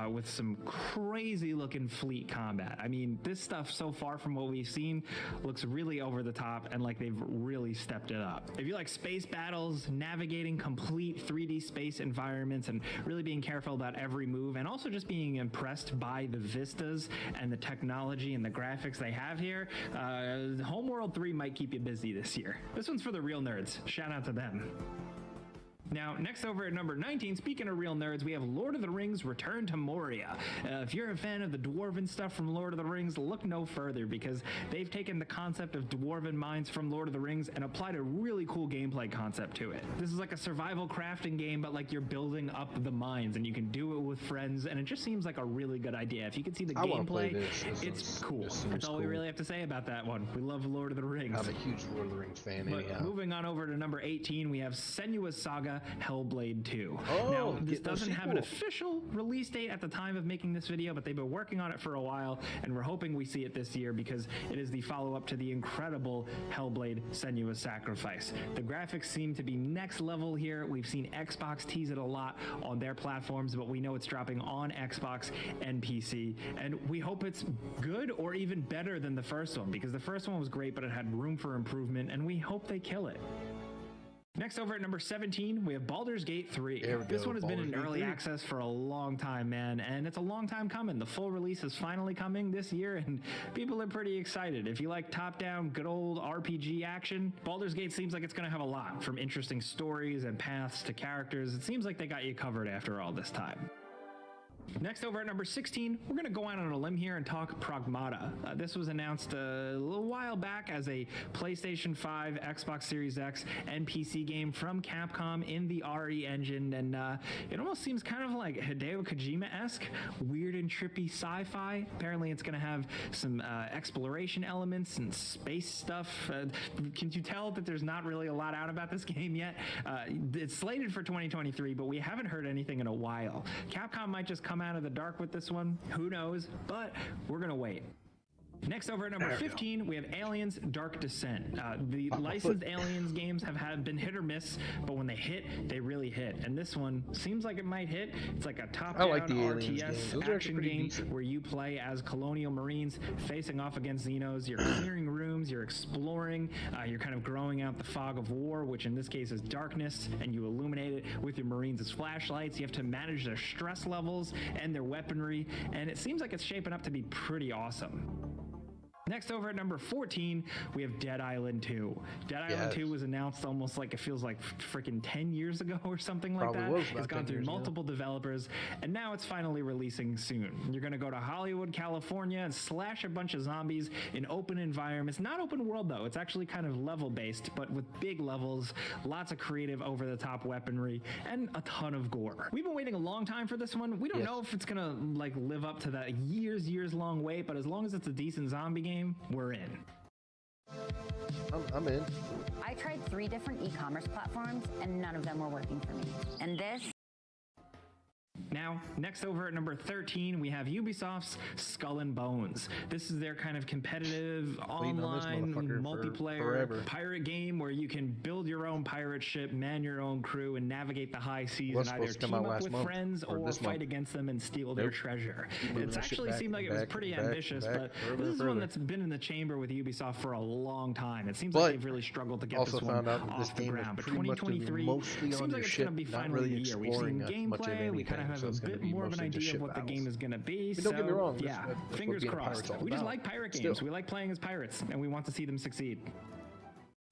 with some crazy looking fleet combat. I mean, this stuff so far from what we've seen looks really over the top and like they've really stepped it up. If you like space battles, navigating complete 3D space environments and really being careful about every move and also just being impressed by the vistas and the technology and the graphics they have here, Homeworld 3 might keep you busy this year. This one's for the real nerds. Shout out to them. Now, next over at number 19, speaking of real nerds, we have Lord of the Rings Return to Moria. If you're a fan of the dwarven stuff from Lord of the Rings, look no further because they've taken the concept of dwarven mines from Lord of the Rings and applied a really cool gameplay concept to it. This is like a survival crafting game, but like you're building up the mines and you can do it with friends, and it just seems like a really good idea. If you can see the gameplay, it's cool. That's all we really have to say about that one. We love Lord of the Rings. I'm a huge Lord of the Rings fan anyhow. Moving on over to number 18, we have Senua's Saga. Saga Hellblade 2. Oh, now, this getting a doesn't have an sequel. official release date at the time of making this video, but they've been working on it for a while, and we're hoping we see it this year because it is the follow-up to the incredible Hellblade Senua's Sacrifice. The graphics seem to be next level here. We've seen Xbox tease it a lot on their platforms, but we know it's dropping on Xbox and PC, and we hope it's good or even better than the first one, because the first one was great, but it had room for improvement, and we hope they kill it. Next, over at number 17, we have Baldur's Gate 3. This one has been in early access for a long time, man, and it's a long time coming. The full release is finally coming this year, and people are pretty excited. If you like top-down, good old RPG action, Baldur's Gate seems like it's going to have a lot, from interesting stories and paths to characters. It seems like they got you covered after all this time. Next, over at number 16, we're going to go out on a limb here and talk Pragmata. This was announced a little while back as a PlayStation 5, Xbox Series X, and PC game from Capcom in the RE engine, and it almost seems kind of like Hideo Kojima-esque, weird and trippy sci-fi. Apparently, it's going to have some exploration elements and space stuff. Can you tell that there's not really a lot out about this game yet? It's slated for 2023, but we haven't heard anything in a while. Capcom might just come out of the dark with this one, who knows, but we're gonna wait. Next, over at number 15, we have Aliens Dark Descent. The licensed Aliens games have been hit or miss, but when they hit, they really hit. And this one seems like it might hit. It's like a top-down RTS action game where you play as colonial marines facing off against Xenos. You're clearing rooms, you're exploring, you're kind of growing out the fog of war, which in this case is darkness, and you illuminate it with your marines as flashlights. You have to manage their stress levels and their weaponry, and it seems like it's shaping up to be pretty awesome. Next, over at number 14, we have Dead Island 2. Dead Island 2 was announced almost like it feels like freaking 10 years ago or something like that. It's gone through multiple developers, and now it's finally releasing soon. You're going to go to Hollywood, California, and slash a bunch of zombies in open environments. Not open world, though. It's actually kind of level-based, but with big levels, lots of creative over-the-top weaponry, and a ton of gore. We've been waiting a long time for this one. We don't know if it's going to like live up to that years-long wait, but as long as it's a decent zombie game, we're in. I'm in. I tried 3 different e-commerce platforms and none of them were working for me. And this... Now, next over at number 13, we have Ubisoft's Skull and Bones. This is their kind of competitive online multiplayer pirate game where you can build your own pirate ship, man your own crew, and navigate the high seas and either team up with friends or fight against them and steal their treasure. It's actually seemed like it was pretty ambitious, but this is one that's been in the chamber with Ubisoft for a long time. It seems like they've really struggled to get this one off the ground. But 2023 seems like it's going to be finally the year. We've seen gameplay, we kind of have a bit more of an idea of what the game is going to be. So, don't get me wrong. Yeah, fingers crossed. We just like pirate games. We like playing as pirates, and we want to see them succeed.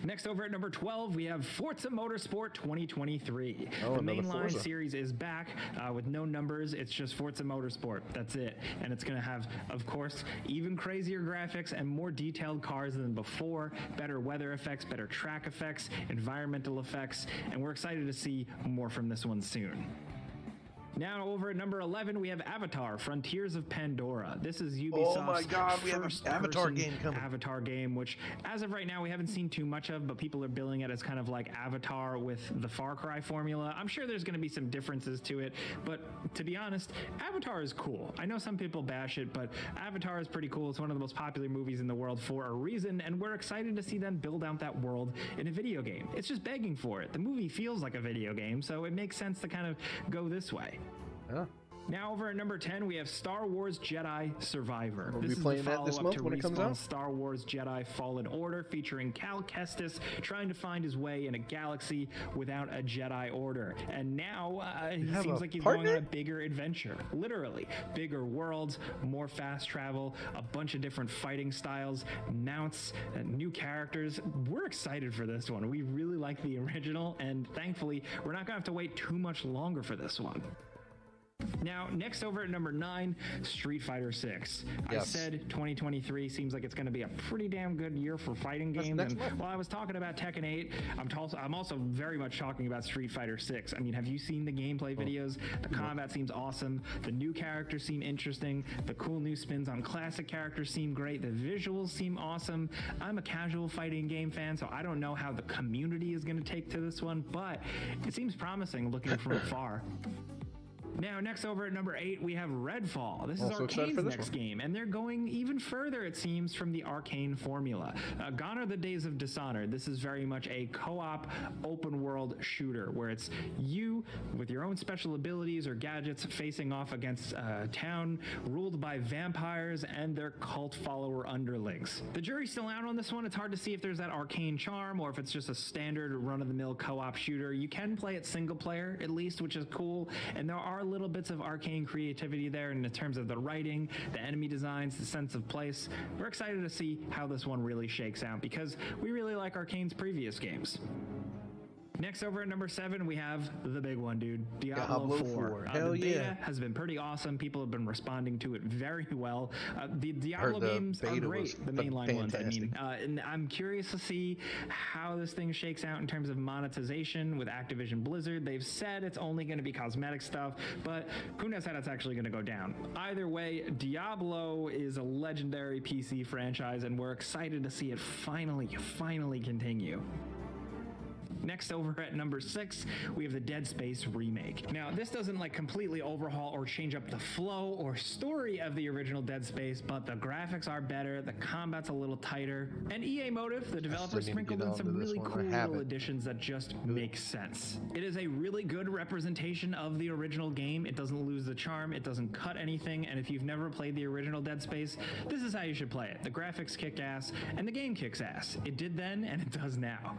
Next, over at number 12, we have Forza Motorsport 2023. The mainline series is back with no numbers. It's just Forza Motorsport. That's it. And it's going to have, of course, even crazier graphics and more detailed cars than before, better weather effects, better track effects, environmental effects, and we're excited to see more from this one soon. Now, over at number 11, we have Avatar: Frontiers of Pandora. This is Ubisoft's first Avatar game coming. Avatar game, which, as of right now, we haven't seen too much of, but people are billing it as kind of like Avatar with the Far Cry formula. I'm sure there's going to be some differences to it, but to be honest, Avatar is cool. I know some people bash it, but Avatar is pretty cool. It's one of the most popular movies in the world for a reason, and we're excited to see them build out that world in a video game. It's just begging for it. The movie feels like a video game, so it makes sense to kind of go this way. Yeah. Now, over at number 10, we have Star Wars Jedi Survivor. This is the follow-up to Respawn's Star Wars Jedi Fallen Order, featuring Cal Kestis trying to find his way in a galaxy without a Jedi Order. And now he seems like he's going on a bigger adventure. Literally. Bigger worlds, more fast travel, a bunch of different fighting styles, mounts, new characters. We're excited for this one. We really like the original, and thankfully, we're not going to have to wait too much longer for this one. Now, next over at number 9, Street Fighter 6. I Yes. said 2023 seems like it's going to be a pretty damn good year for fighting That's games. next And month. while I was talking about Tekken 8, I'm also very much talking about Street Fighter 6. I mean, have you seen the gameplay videos? The combat seems awesome. The new characters seem interesting. The cool new spins on classic characters seem great. The visuals seem awesome. I'm a casual fighting game fan, so I don't know how the community is going to take to this one, but it seems promising looking from afar. Now, next over at number 8, we have Redfall. This is Also excited Arcane's for this next one. game, and they're going even further, it seems, from the Arcane formula. Gone are the days of Dishonored. This is very much a co-op, open-world shooter, where it's you with your own special abilities or gadgets facing off against a town ruled by vampires and their cult follower underlings. The jury's still out on this one. It's hard to see if there's that Arcane charm or if it's just a standard run-of-the-mill co-op shooter. You can play it single-player, at least, which is cool, and there are little bits of Arcane creativity there in terms of the writing, the enemy designs, the sense of place. We're excited to see how this one really shakes out because we really like Arcane's previous games. Next over at number 7, we have the big one, dude. Diablo 4. Hell the beta yeah. has been pretty awesome. People have been responding to it very well. The Diablo Heard the games are beta great, was the mainline ones, I mean. fantastic. And I'm curious to see how this thing shakes out in terms of monetization with Activision Blizzard. They've said it's only going to be cosmetic stuff, but who knows how that's actually going to go down. Either way, Diablo is a legendary PC franchise, and we're excited to see it finally continue. Next over at number 6, we have the Dead Space remake. Now, this doesn't like completely overhaul or change up the flow or story of the original Dead Space, but the graphics are better, the combat's a little tighter, and EA Motive, the developer, need to sprinkled get in onto some this really one. I cool little haven't. additions that just make sense. It is a really good representation of the original game. It doesn't lose the charm, it doesn't cut anything, and if you've never played the original Dead Space, this is how you should play it. The graphics kick ass, and the game kicks ass. It did then, and it does now.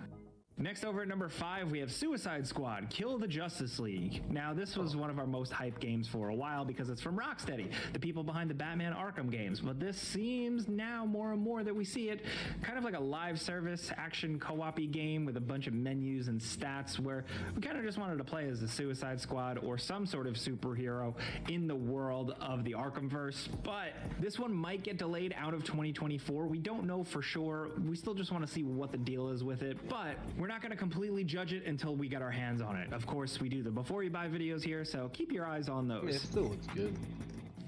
Next over at number 5, we have Suicide Squad, Kill the Justice League. Now, this was one of our most hyped games for a while because it's from Rocksteady, the people behind the Batman Arkham games. But this seems now more and more that we see it kind of like a live service action co-op-y game with a bunch of menus and stats where we kind of just wanted to play as the Suicide Squad or some sort of superhero in the world of the Arkhamverse. But this one might get delayed out of 2024. We don't know for sure. We still just want to see what the deal is with it. But we're not going to completely judge it until we get our hands on it. Of course, we do the before you buy videos here, so keep your eyes on those. I mean, it still looks good.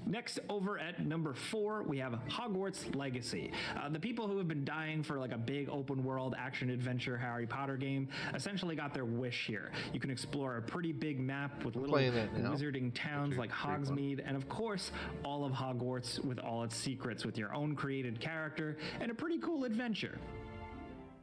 Next, over at number 4, we have Hogwarts Legacy. The people who have been dying for like a big open world action adventure Harry Potter game essentially got their wish here. You can explore a pretty big map with little playing that now. wizarding towns like pretty fun. Hogsmeade, and of course, all of Hogwarts with all its secrets with your own created character and a pretty cool adventure.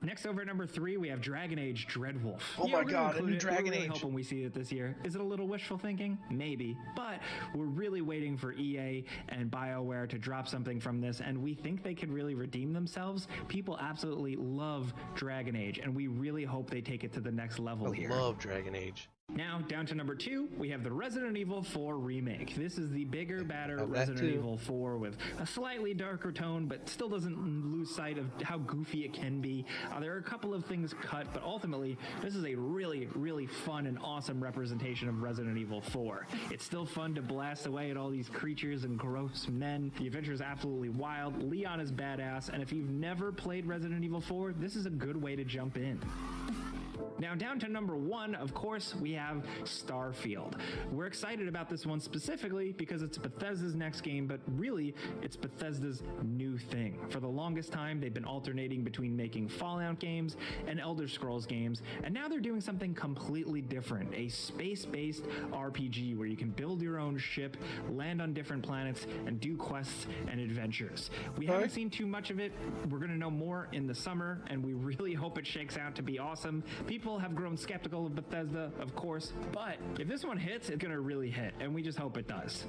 Next over at number 3, we have Dragon Age Dreadwolf. Oh my we're gonna God, a include new it. Dragon We're really Age. hoping we see it this year. Is it a little wishful thinking? Maybe. But we're really waiting for EA and BioWare to drop something from this, and we think they could really redeem themselves. People absolutely love Dragon Age, and we really hope they take it to the next level I here. love Dragon Age. Now, down to number 2, we have the Resident Evil 4 remake. This is the bigger, badder Have that Resident too. Evil 4 with a slightly darker tone, but still doesn't lose sight of how goofy it can be. There are a couple of things cut, but ultimately, this is a really, really fun and awesome representation of Resident Evil 4. It's still fun to blast away at all these creatures and gross men. The adventure is absolutely wild. Leon is badass, and if you've never played Resident Evil 4, this is a good way to jump in. Now, down to number 1, of course, we have Starfield. We're excited about this one specifically because it's Bethesda's next game, but really, it's Bethesda's new thing. For the longest time, they've been alternating between making Fallout games and Elder Scrolls games, and now they're doing something completely different, a space-based RPG where you can build your own ship, land on different planets, and do quests and adventures. We haven't seen too much of it. We're going to know more in the summer, and we really hope it shakes out to be awesome. People have grown skeptical of Bethesda, of course, but if this one hits, it's going to really hit, and we just hope it does.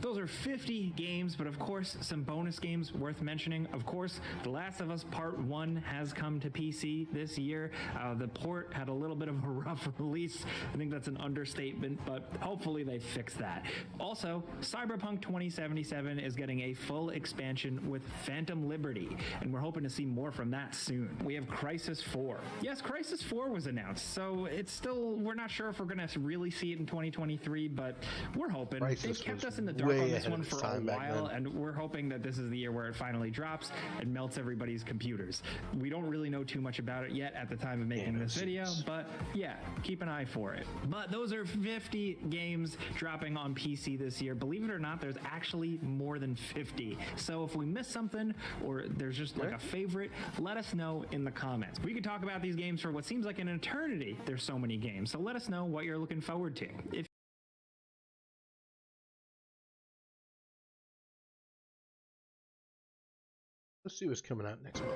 Those those are 50 games, but of course, some bonus games worth mentioning. Of course, The Last of Us Part 1 has come to PC this year. The port had a little bit of a rough release. I think that's an understatement, but hopefully they fix that. Also, Cyberpunk 2077 is getting a full expansion with Phantom Liberty, and we're hoping to see more from that soon. We have Crysis 4. Yes, Crysis 4 was announced, so it's still, we're not sure if we're going to really see it in 2023, but we're hoping. They've kept us in the dark on this one for a while, and we're hoping that this is the year where it finally drops and melts everybody's computers. We don't really know too much about it yet at the time of making this video, but yeah, keep an eye for it. But those are 50 games dropping on PC this year. Believe it or not, there's actually more than 50. So if we missed something, or there's just like a favorite, let us know in the comments. We could talk about these games for what seems like an eternity. There's so many games. So let us know what you're looking forward to. Let's see what's coming out next month.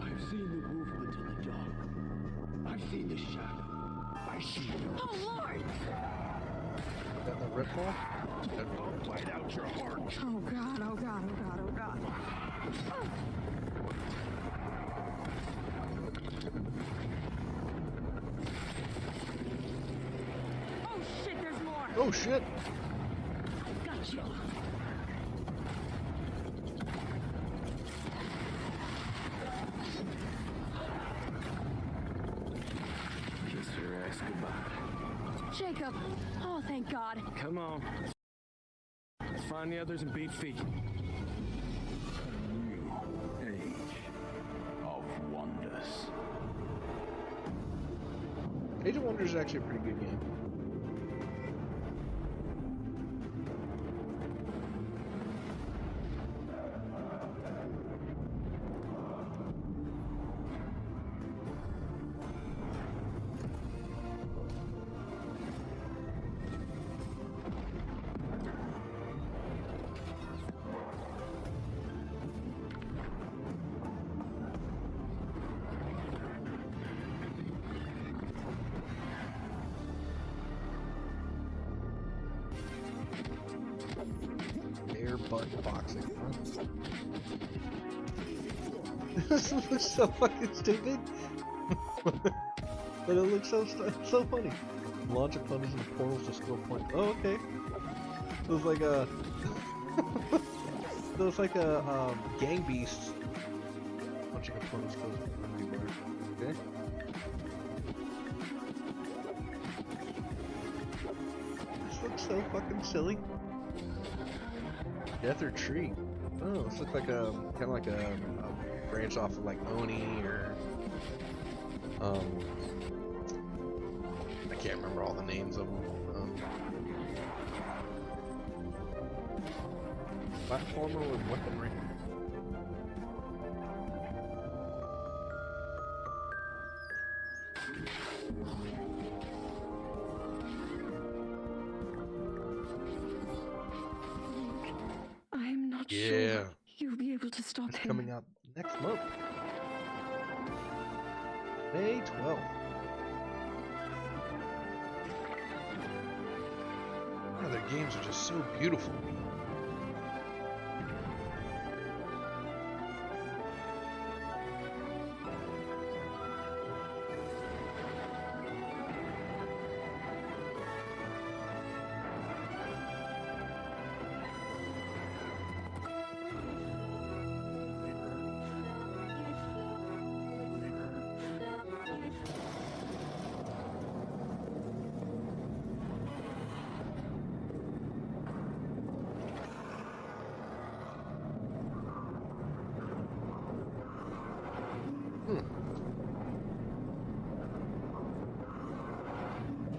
I've seen the movement in the dark. I've seen the shadow. I see you. Oh, Lord! Got the rip ball? Don't bite out your heart. Oh, God, oh, God, oh, God, oh, God. Oh, shit, there's more! Oh, shit! Got you. Kiss your ass goodbye. Jacob! Oh, thank God. Come on. Let's find the others and beat feet. New Age of Wonders. Age of Wonders is actually a pretty good game. Butt boxing. This looks so fucking stupid, but it looks so funny. Launch of punishes and portals to score points. Oh, okay. It was like a it was like a gang beast. Launching a portal goes everywhere. Okay. This looks so fucking silly. Death or Tree. Oh, this looks like a kind of like a branch off of like Oni or I can't remember all the names of them. Platformer with weaponry. Sure you'll be able to stop him. Coming out next month. May 12th. Wow, their games are just so beautiful.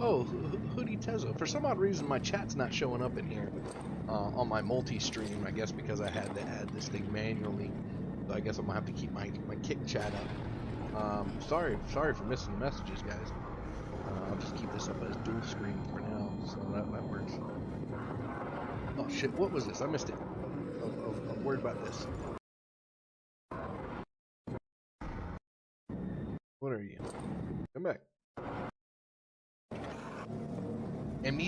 Oh, Hoodie Tezo. For some odd reason, my chat's not showing up in here on my multi-stream. I guess because I had to add this thing manually. So I guess I'm gonna have to keep my kick chat up. Sorry for missing the messages, guys. I'll just keep this up as dual screen for now, so that works. Oh shit! What was this? I missed it. I'm worried about this.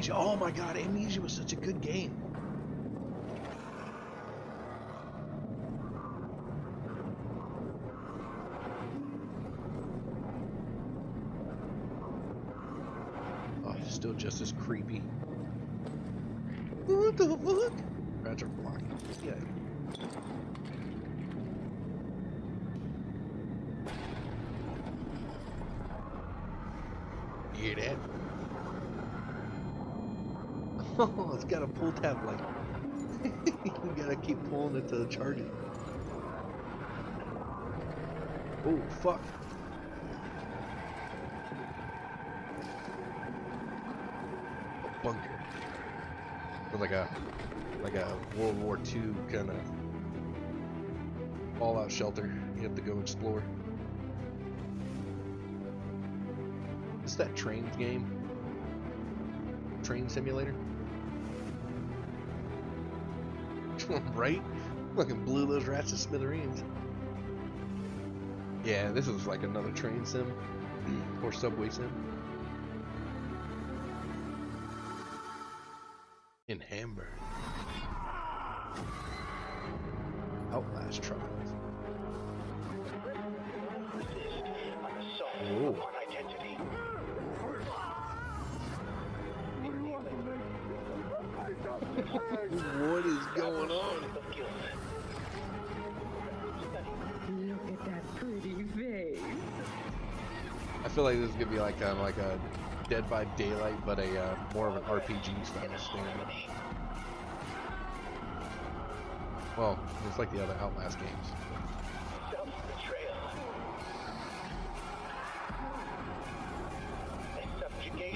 Amnesia. Oh my god, Amnesia was such a good game. Oh, still just as creepy. What the fuck? Rats are blocking. Yeah. You hear that? Oh, it's got a pull tab light. You gotta keep pulling it to charge it. Oh, fuck. A bunker. Like a World War II kind of fallout shelter you have to go explore. It's that trains game. Train simulator. Right? Fucking blew those rats to smithereens. Yeah, this is like another train sim. Or subway sim. In Hamburg. Outlast Trials. Oh. What is going on? Look at that pretty face. I feel like this is gonna be like kind of like a Dead by Daylight, but a more of an RPG style stand-up. Well, it's like the other Outlast games.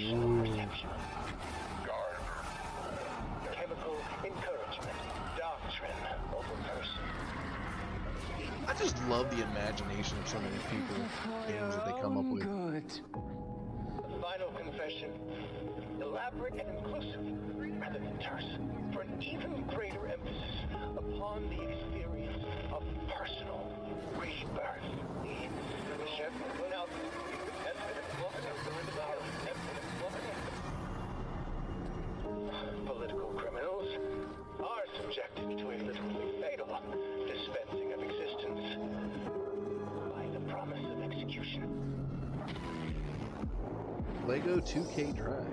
Ooh. Chemical encouragement, doctrine over person. I just love the imagination of some of these people, games that they come up with. The final confession, elaborate and inclusive, rather than terse, for an even greater emphasis upon the experience of personal rebirth. Political criminals are subjected to a literally fatal dispensing of existence by the promise of execution. Lego 2K Drive.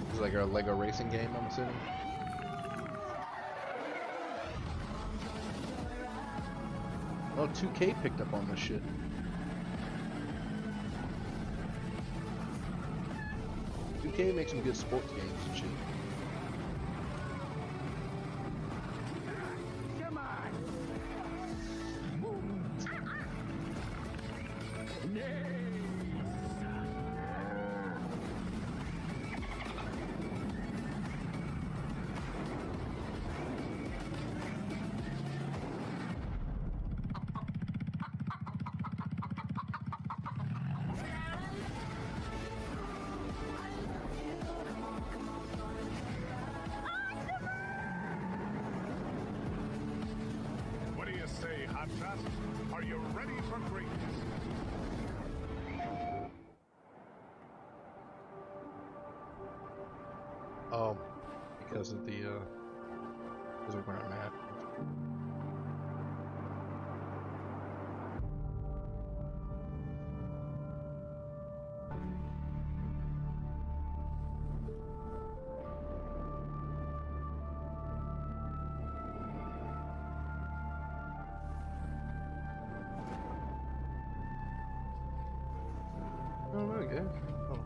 It's like a Lego racing game, I'm assuming. Oh, 2K picked up on this shit. K makes some good sports games and shit. Come on. Are you ready for greatness? Oh, because of the because of where I'm at. Oh, very good. Oh.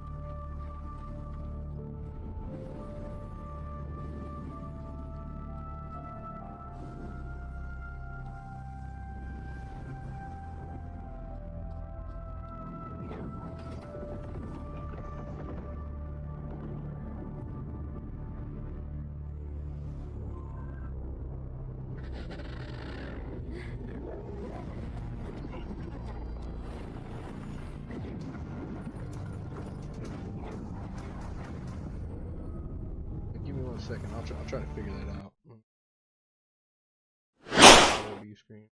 Give me 1 second. I'll try to figure that out. View screen.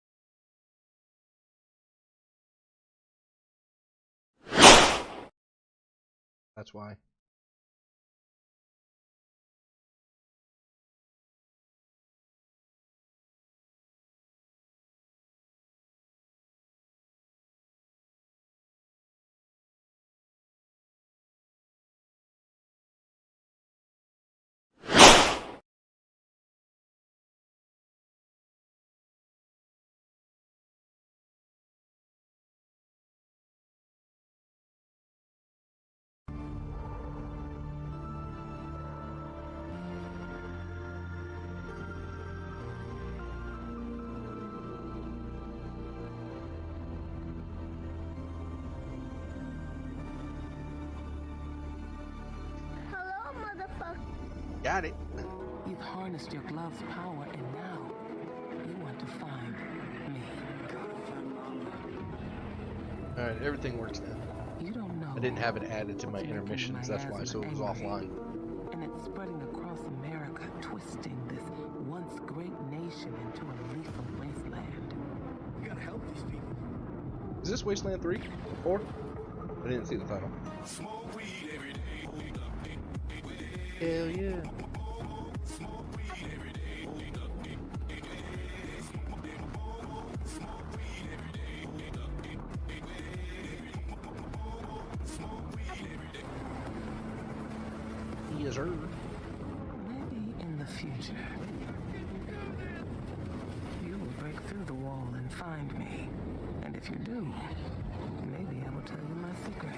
That's why. Got it. You've harnessed your glove's power, and now you want to find me. Alright, everything works now. You don't know. I didn't have it added to my intermissions, that's why, so it was offline. And it's spreading across America, twisting this once great nation into a lethal wasteland. You gotta help these people. Is this Wasteland 3? 4? I didn't see the title. Smoke weed every day. Hell yeah. Yes, sir. Maybe in the future, you will break through the wall and find me. And if you do, maybe I will tell you my secret.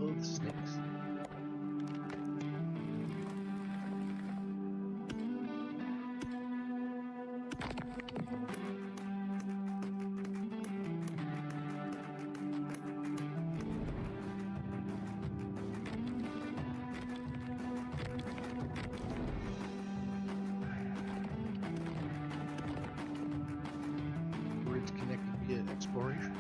Oh, the snakes. Bridge connected via exploration.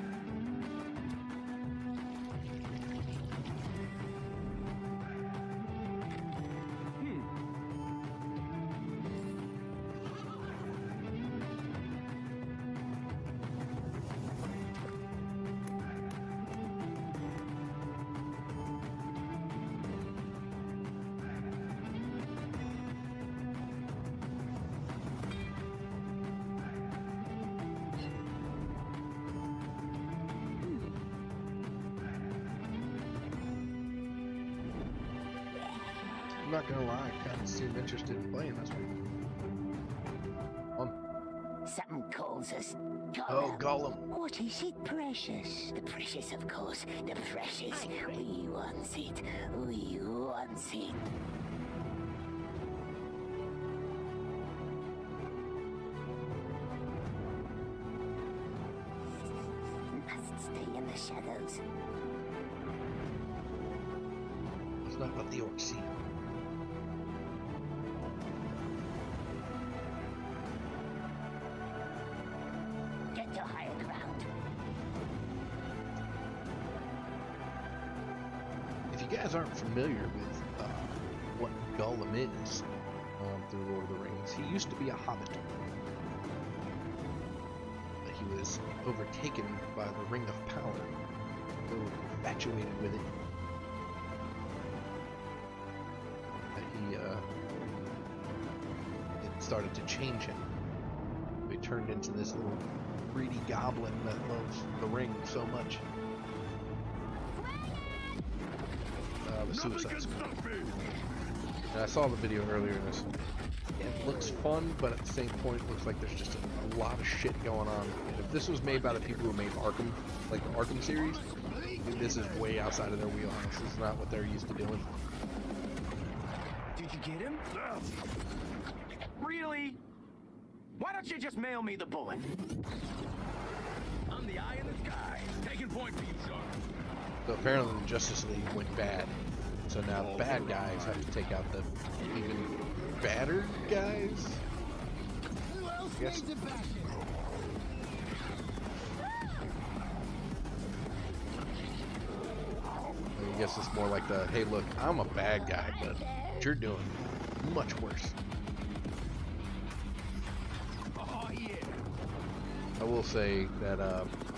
I'm not gonna lie, I kind of seem interested in playing this one. Something calls us. Gollum. Oh, Gollum. What is it, precious? The precious, of course. The precious. We want it. We want it. Must stay in the shadows. It's not what the orcs see. Get to higher ground. If you guys aren't familiar with what Gollum is through Lord of the Rings, he used to be a hobbit. But he was overtaken by the Ring of Power, so infatuated with it. That it started to change him. He turned into this little greedy goblin that loves the ring so much. The Suicide Squad. And I saw the video earlier in this. It looks fun, but at the same point, it looks like there's just a lot of shit going on. And if this was made by the people who made Arkham, like the Arkham series, this is way outside of their wheelhouse. This is not what they're used to doing. Did you get him? Really? Why don't you just mail me the bullet? I'm the eye in the sky. Taking point for you, Shark. So apparently the Justice League went bad. So now the bad guys have to take out the even badder guys? I guess. I guess it's more like the, hey look, I'm a bad guy, but what you're doing much worse. I will say that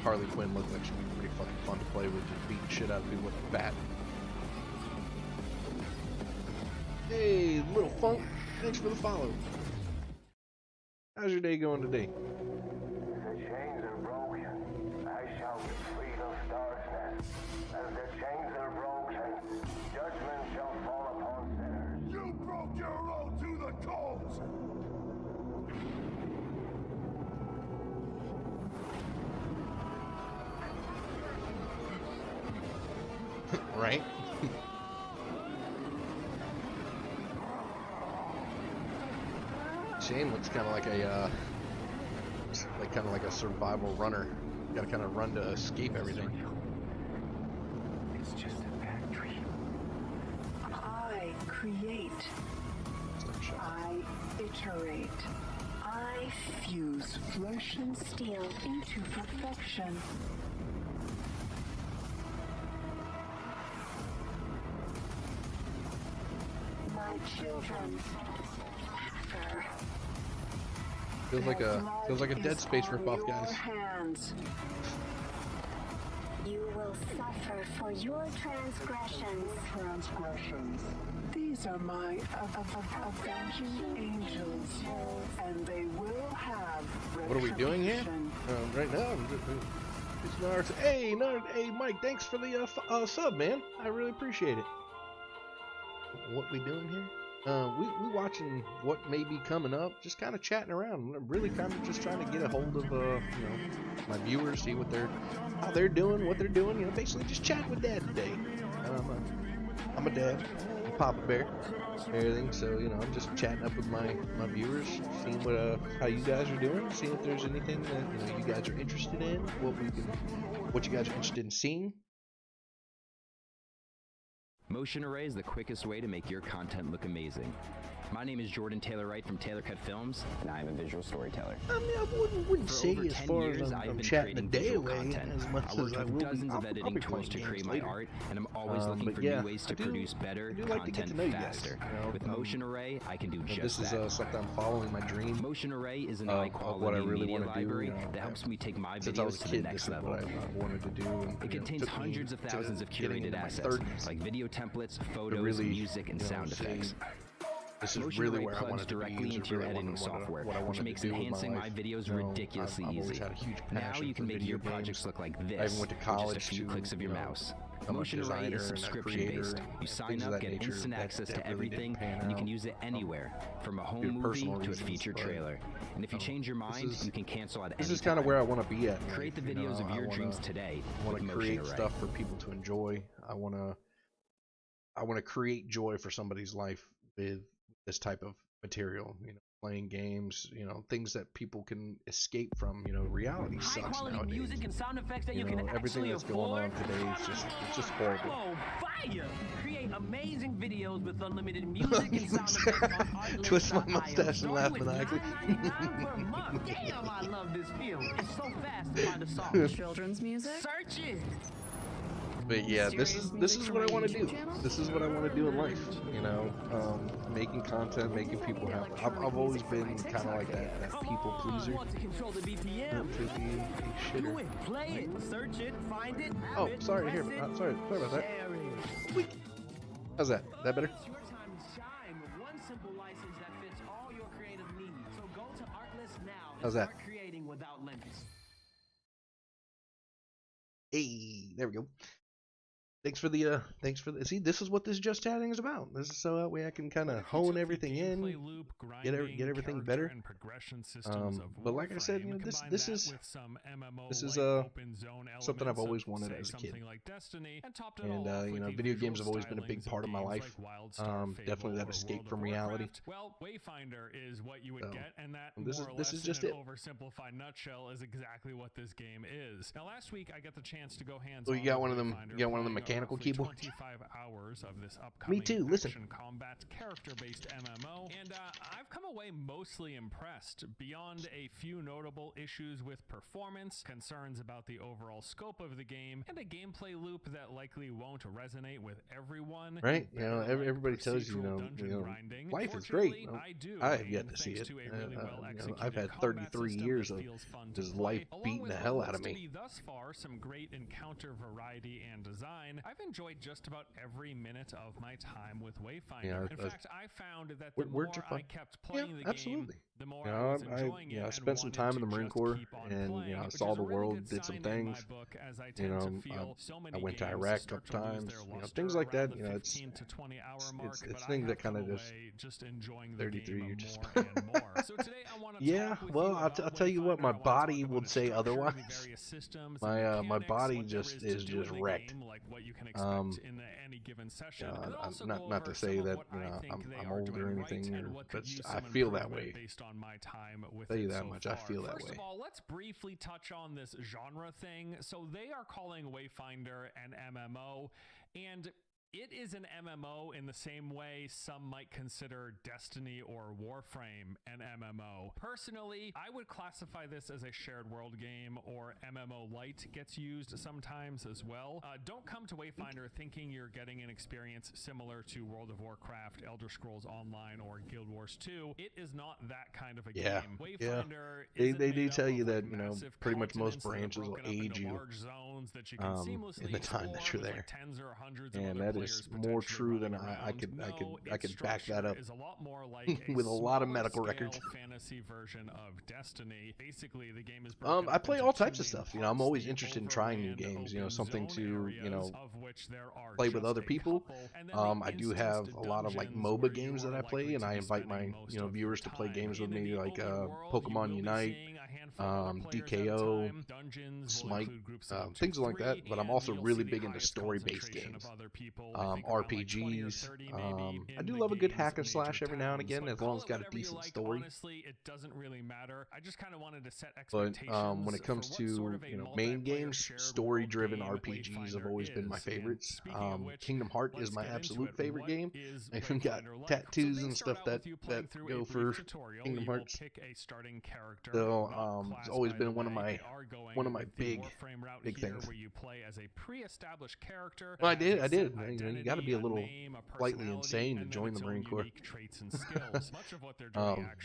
Harley Quinn looked like she'd be pretty fucking fun to play with, just beating shit out of people with a bat. Hey, Little Funk, thanks for the follow. How's your day going today? The chains are broken. I shall be freed of darkness. As the chains are broken, judgment shall fall upon sinners. You broke your road to the cause! Right? Shane looks kind of like a, like a survival runner. You gotta kind of run to escape everything. It's just a bad dream. create. I iterate. I fuse flesh and steel into perfection. My children suffer. Feels like a Dead Space ripoff, guys. Hands. You will suffer for your transgressions. These are my avenging angels, and they will have What are we doing here? Right now, it's Naruto. Hey, hey, Mike, thanks for the sub, man. I really appreciate it. What we doing here? We watching what may be coming up, just kind of chatting around. I'm really kind of just trying to get a hold of, my viewers, see what how they're doing, what they're doing. Basically just chat with Dad today. I'm a dad, I'm Papa Bear, everything. So I'm just chatting up with my viewers, seeing how you guys are doing, seeing if there's anything that you guys are interested in, what you guys are interested in seeing. Motion Array is the quickest way to make your content look amazing. My name is Jordan Taylor Wright from Taylor Cut Films, and I am a visual storyteller. I mean, I wouldn't say as far as I'm chatting a day away as much as I will. Dozens of editing tools to create my art, and I'm always looking for new ways to produce better content faster. With Motion Array, I can do just that. This is something I'm following my dream. Motion Array is an high-quality media library that helps me take my videos to the next level. It contains hundreds of thousands of curated assets, like video templates, photos, music, and sound effects. This is really where I want to directly into your editing software, which makes enhancing my videos ridiculously easy. Now you can make your projects look like this with just a few clicks of your mouse. Motion Array is subscription-based. You sign up, get instant access to everything, and you can use it anywhere, from a home movie to a feature trailer. And if you change your mind, you can cancel at any time. This is kind of where I want to be at. Create the videos of your dreams today. I want to create stuff for people to enjoy. I want to create joy for somebody's life with this type of material, playing games, things that people can escape from. Reality sucks nowadays. Music and sound effects that everything that's going on today is just horrible. Oh, fire! Create amazing videos with unlimited music and sound effects. Twist my mustache and laugh maniacally. Damn, I love this film. It's so fast to find a song. Children's music. Search it. But yeah, this is what I want to do. This is what I want to do in life. Making content, making people happy. I've always been kind of like that people pleaser. Play it, search it, find it. Oh, sorry. Here, sorry about that. How's that? That better? It's your time to shine with one simple license that fits all your creative needs. So go to Artlist now and start creating without limits. Hey, there we go. Thanks for the see, this is what this Just Chatting is about. This is so that way I can kind of hone everything in, get everything better. But like I said, this is something I've always wanted as a kid. And video games have always been a big part of my life. Definitely that escape from reality. Well, Wayfinder is what you would get, and that this is just it. Oversimplified nutshell is exactly what this game is. Now, last week I got the chance to go hands-on. Oh, you got one of them. You got one of them mechanical keyboards. 25 hours of this upcoming Me too. Listen. Combat character-based MMO, and I've come away mostly impressed. Beyond a few notable issues with performance, concerns about the overall scope of the game, and a gameplay loop that likely won't resonate with everyone. Right? Everybody tells you, life is great. I have yet to see it. I've had 33 years of just life beating the hell out of me. Thus far, some great encounter variety and design. I've enjoyed just about every minute of my time with Wayfinder. In fact, I found that the more I kept playing the game, the more I was enjoying it. I spent some time in the Marine Corps, and I saw the world, did some things. I went to Iraq a couple times. Things like that. It's things that kind of just 33. You're just. Yeah. Well, I'll tell you what. My body would say otherwise. My body just is just wrecked. Not to say that I'm old or anything, but I feel that way. I'll tell you that much. I feel that way. First of all, let's briefly touch on this genre thing. So they are calling Wayfinder an MMO, and It is an MMO in the same way some might consider Destiny or Warframe an MMO. Personally, I would classify this as a shared world game, or MMO Lite gets used sometimes as well. Don't come to Wayfinder thinking you're getting an experience similar to World of Warcraft, Elder Scrolls Online, or Guild Wars 2. It is not that kind of a game. Wayfinder they do tell you that, you know, pretty much most branches will aid you in the time that you're there. And that is more true than I could back that up with a lot of medical records. Fantasy version of Destiny. Basically, the game is I play all types of stuff. You know, I'm always interested in trying new games. You know, something to, you know, play with other people. I do have a lot of like MOBA games that I play, and I invite my, you know, viewers to play games with me, like Pokemon Unite, DKO, Smite, things like that. But I'm also really big into story-based games, RPGs. I do love a good hack and slash every now and again, as long as it's got a decent story. Honestly, it doesn't really matter. I just kind of wanted to set But expectations. when it comes to, you know, main games, story-driven RPGs have always been my favorites. Kingdom Hearts is my absolute favorite game. I even got tattoos and stuff that go for Kingdom Hearts. So it's always been one of my big things. Where you play as a pre-established character. Well, I did. You know, you got to be a little slightly insane to join the Marine Corps.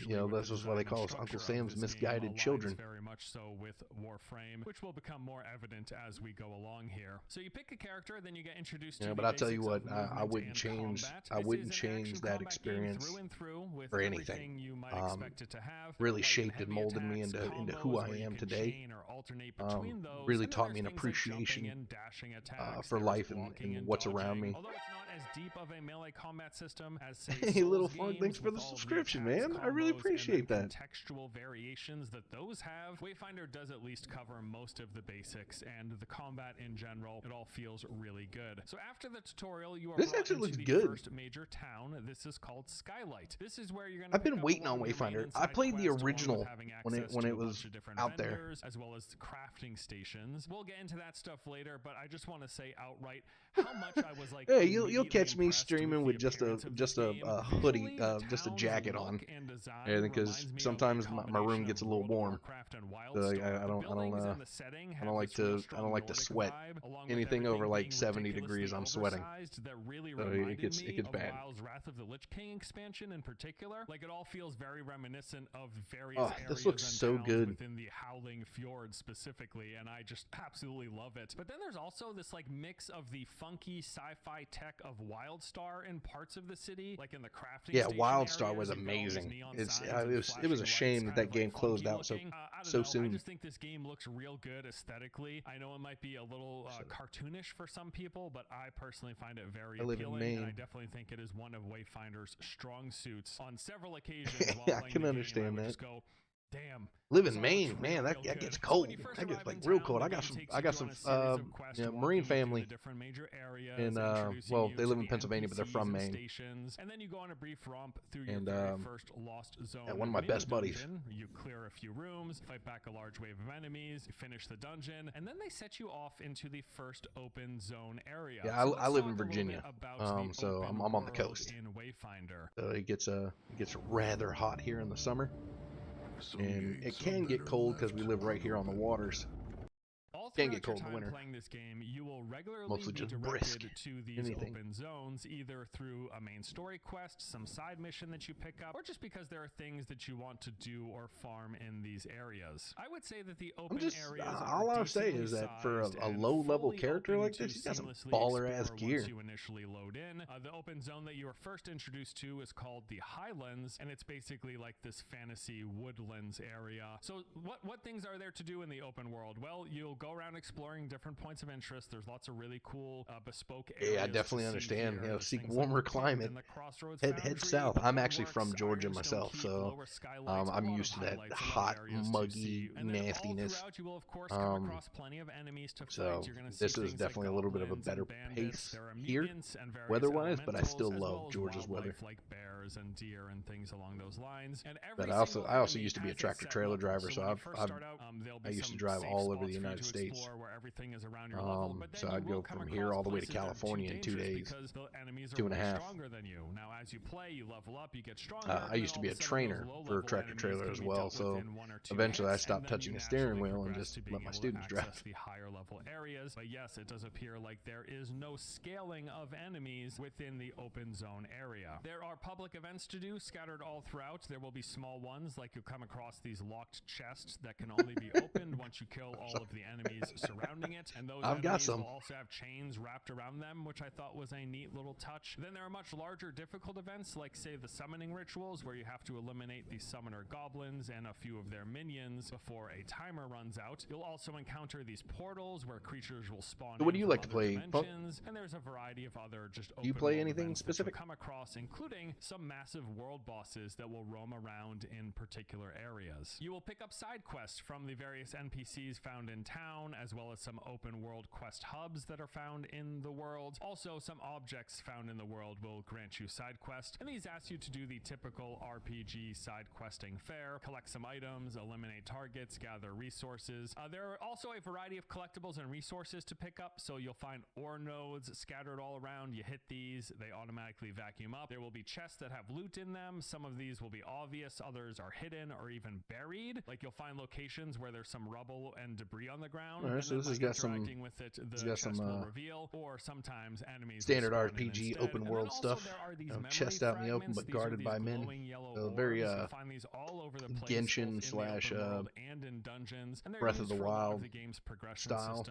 You know, that's just why they call us Uncle Sam's misguided children. Very much so with Warframe, which will become more evident as we go along here. So you pick a character, then you get introduced to. Yeah, but I'll tell you what, I wouldn't change that experience for anything. Really shaped and molded me into who I am today. Really taught me an appreciation for life and what's around me. As deep of a melee combat system as, say, hey, Little Fun, thanks for the subscription, man. I really appreciate that. Contextual variations that those have. Wayfinder does at least cover most of the basics, and the combat in general, it all feels really good. So after the tutorial, you are brought into the first major town. This is called Skylight. This is where you're going to. I've been waiting on Wayfinder. I played the original when it was out there, as well as crafting stations. We'll get into that stuff later, but I just want to say outright how much I was like. Hey, you'll catch me streaming with just a hoodie, just a jacket on, because sometimes my room gets a little warm. So I don't like to sweat. Anything over like 70 degrees, I'm sweating. So it gets bad. Wrath of the Lich King expansion in particular, like it all feels very reminiscent of various areas this looks so good within the Howling Fjord specifically, and I just absolutely love it. But then there's also this like mix of the funky sci-fi tech of WildStar in parts of the city, like in the crafting. Yeah, WildStar was amazing. It was a shame that game closed out so soon. I just think this game looks real good aesthetically. I know it might be a little cartoonish for some people, but I personally find it very appealing, and I definitely think it is one of Wayfinder's strong suits on several occasions. Yeah, I can understand that. Just go, damn. Live in Maine, man, that gets cold. That gets like real cold. I got some Marine family, and well, they live in Pennsylvania, but they're from Maine. And then you go on a brief romp through your very first lost zone. One of my best buddies. You clear a few rooms, fight back a large wave of enemies, finish the dungeon, and then they set you off into the first open zone area. Yeah, I live in Virginia, so I'm on the coast. In Wayfinder. So it gets rather hot here in the summer. And it can get cold because we live right here on the waters. Can get cold in the winter. Playing this game, you will regularly mostly be just directed brisk. to these open zones, either through a main story quest, some side mission that you pick up, or just because there are things that you want to do or farm in these areas. I would say that the open areas all I'll say is that for a low-level character like this, you got some baller-ass gear. You initially load in. The open zone that you are first introduced to is called the Highlands, and it's basically like this fantasy woodlands area. So what things are there to do in the open world? Well, you'll go around exploring different points of interest. There's lots of really cool bespoke areas. Yeah, I definitely understand. You know, seek warmer climate. Head south. I'm actually from Georgia myself, so I'm used to that hot, muggy nastiness. So this is definitely a little bit of a better pace here, weather-wise, but I still love Georgia's weather. Like bears and deer and things along those lines. And but I also used to be a tractor-trailer driver, so I used to drive all over the United States. before, where everything is around your level. But then so I'd go from here all the way to California in 2 days, because the enemies are 2.5. stronger than you. Now, as you play, you level up, you get stronger. I used to be a trainer for a tractor trailer as well, so eventually I stopped touching the steering wheel and just let my students drive. The higher level areas, but yes, it does appear like there is no scaling of enemies within the open zone area. There are public events to do scattered all throughout. There will be small ones, like you'll come across these locked chests that can only be opened once you kill all of the enemies surrounding it, and those enemies will also have chains wrapped around them, which I thought was a neat little touch. Then there are much larger difficult events, like say the summoning rituals, where you have to eliminate the summoner goblins and a few of their minions before a timer runs out. You'll also encounter these portals where creatures will spawn. What do you like to play? And there's a variety of other just do you play anything specific? Come across, including some massive world bosses that will roam around in particular areas. You will pick up side quests from the various NPCs found in town, as well as some open world quest hubs that are found in the world. Also, some objects found in the world will grant you side quests, and these ask you to do the typical RPG side questing fare: collect some items, eliminate targets, gather resources. There are also a variety of collectibles and resources to pick up, so you'll find ore nodes scattered all around. You hit these, they automatically vacuum up. There will be chests that have loot in them. Some of these will be obvious, others are hidden or even buried. Like you'll find locations where there's some rubble and debris on the ground. Alright, so this has got some with it, the chest will reveal, or sometimes enemies standard RPG open world stuff. Chest out in the open but guarded by men. Very Genshin slash Breath of the Wild style.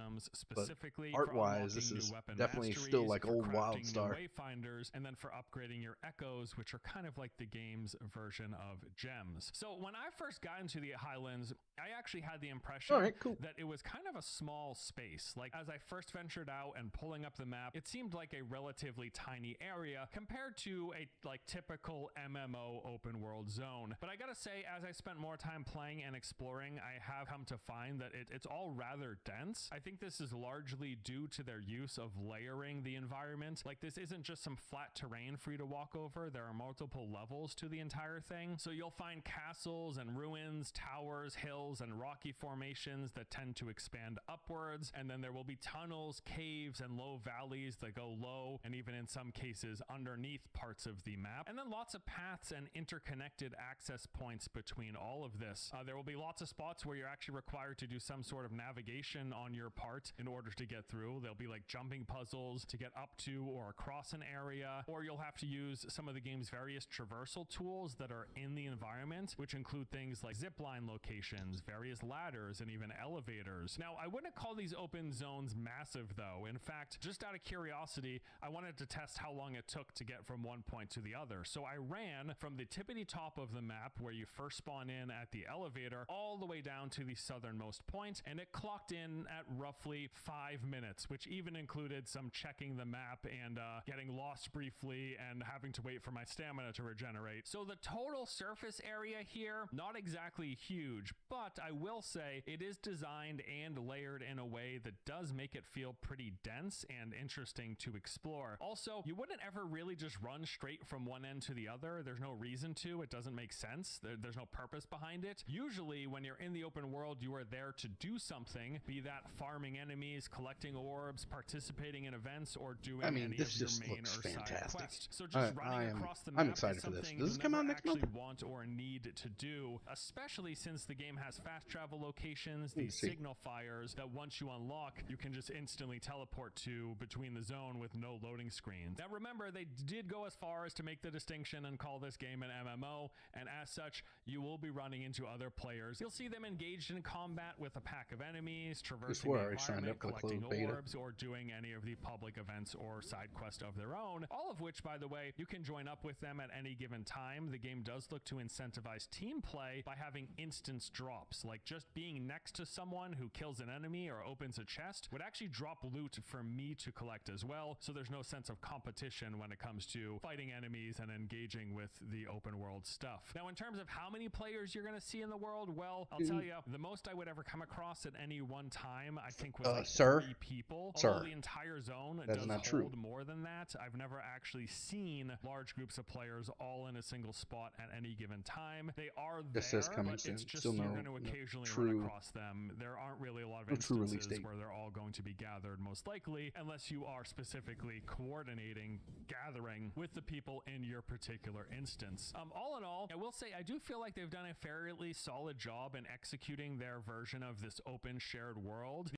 But art-wise, this is definitely still like old WildStar. Wayfinders, and then for upgrading your echoes, which are kind of like the game's version of gems. So when I first got into the Highlands, I actually had the impression that it was kind of a small space. Like as I first ventured out and pulling up the map, it seemed like a relatively tiny area compared to a typical MMO open world zone. But I gotta say, as I spent more time playing and exploring, I have come to find that it's all rather dense. I think this is largely due to their use of layering the environment. Like this isn't just some flat terrain for you to walk over. There are multiple levels to the entire thing. So you'll find castles and ruins, towers, hills, and rocky formations that tend to expand upwards. And then there will be tunnels, caves, and low valleys that go low, and even in some cases underneath parts of the map. And then lots of paths and interconnected access points between all of this. There will be lots of spots where you're actually required to do some sort of navigation on your part in order to get through. There'll be like jumping puzzles to get up to or across an area, or you'll have to use some of the game's various traversal tools that are in the environment, which include things like zipline locations, various ladders, and even elevators. Now, I wouldn't call these open zones massive though. In fact, just out of curiosity, I wanted to test how long it took to get from one point to the other. So I ran from the tippity top of the map where you first spawn in at the elevator all the way down to the southernmost point, and it clocked in at roughly 5 minutes, which even included some checking the map and getting lost briefly and having to wait for my stamina to regenerate. So the total surface area here, not exactly huge, but I will say it is designed and layered in a way that does make it feel pretty dense and interesting to explore. Also, you wouldn't ever really just run straight from one end to the other. There's no reason to. It doesn't make sense. There's no purpose behind it. Usually, when you're in the open world, you are there to do something, be that farming enemies, collecting orbs, participating in events, or doing any of your main or side quests. So just running across the map is something you never actually want or need to do, especially since the game has fast travel locations, these signal fires that once you unlock, you can just instantly teleport to between the zone with no loading screens. Now remember, they did go as far as to make the distinction and call this game an MMO, and as such, you will be running into other players. You'll see them engaged in combat with a pack of enemies, traversing the environment, collecting orbs, or doing any of the public events or side quests of their own, all of which, by the way, you can join up with them at any given time. The game does look to incentivize team play by having instance drops, like just being next to someone who kills an enemy or opens a chest would actually drop loot for me to collect as well, so there's no sense of competition when it comes to fighting enemies and engaging with the open world stuff. Now, in terms of how many players you're going to see in the world, well, I'll tell you, the most I would ever come across at any one time, I think, was like 3 people. Although the entire zone does hold more than that, I've never actually seen large groups of players all in a single spot at any given time. They are there, but it's just you're going to occasionally run across them. There aren't really a lot of instances where they're all going to be gathered, most likely, unless you are specifically coordinating gathering with the people in your particular instance. All in all, I will say I do feel like they've done a fairly solid job in executing their version of this open shared world.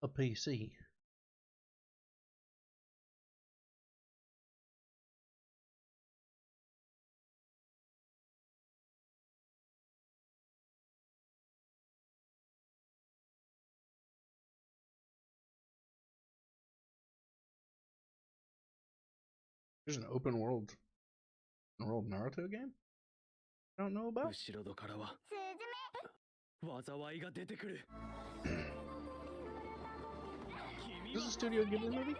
A PC. There's an open world Naruto game I don't know about. Is this a Studio Ghibli movie?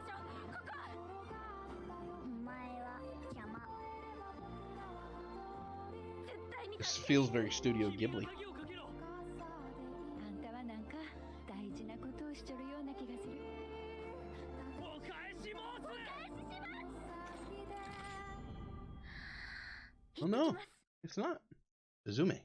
This feels very Studio Ghibli. Oh no, it's not. Izume.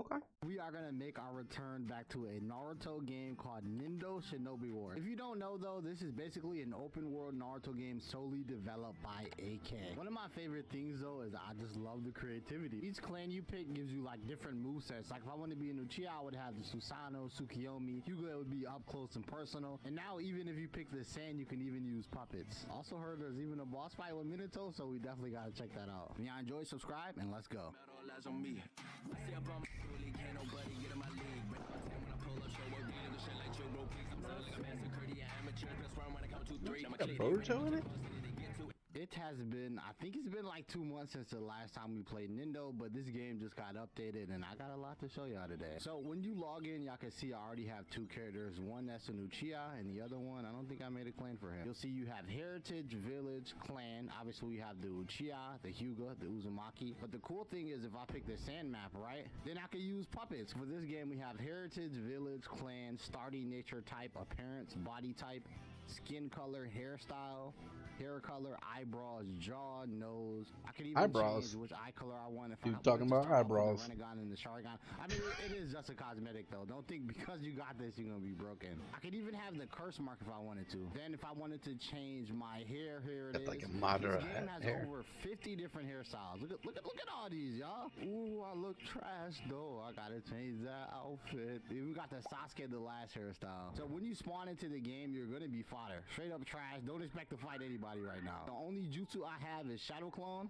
Okay. We are going to make our return back to a Naruto game called Nindo Shinobi War. If you don't know though, this is basically an open world Naruto game solely developed by AK. One of my favorite things though is I just love the creativity. Each clan you pick gives you like different movesets. Like if I want to be an Uchiha, I would have the Susanoo, Tsukiyomi. Hyuga would be up close and personal. And now even if you pick the Sand, you can even use puppets. Also heard there's even a boss fight with Minato, so we definitely got to check that out. If y'all enjoy, subscribe, and let's go. Got Boruto in it? It has been, I think it's been like 2 months since the last time we played Nindo, but this game just got updated and I got a lot to show y'all today. So when you log in, y'all can see I already have 2 characters. One that's an Uchiha and the other one, I don't think I made a clan for him. You'll see you have Heritage, Village, Clan. Obviously we have the Uchiha, the Hyuga, the Uzumaki. But the cool thing is if I pick the Sand map, right, then I can use puppets. For this game, we have Heritage, Village, Clan, starting nature type, appearance, body type, skin color, hairstyle, hair color, eyebrows, jaw, nose. I could even change which eye color I want. If you talking about eyebrows? The Renegon and the Sharingan. I mean, it is just a cosmetic though. Don't think because you got this you're gonna be broken. I could even have the curse mark if I wanted to. Then if I wanted to change my hair, here it is. Like a moderate this game has hair. over 50 different hairstyles. Look at all these, y'all. Ooh, I look trash though. I gotta change that outfit. We got the Sasuke, the last hairstyle. So when you spawn into the game, you're gonna be fodder. Straight up trash. Don't expect to fight anybody right now. The only jutsu I have is Shadow Clone.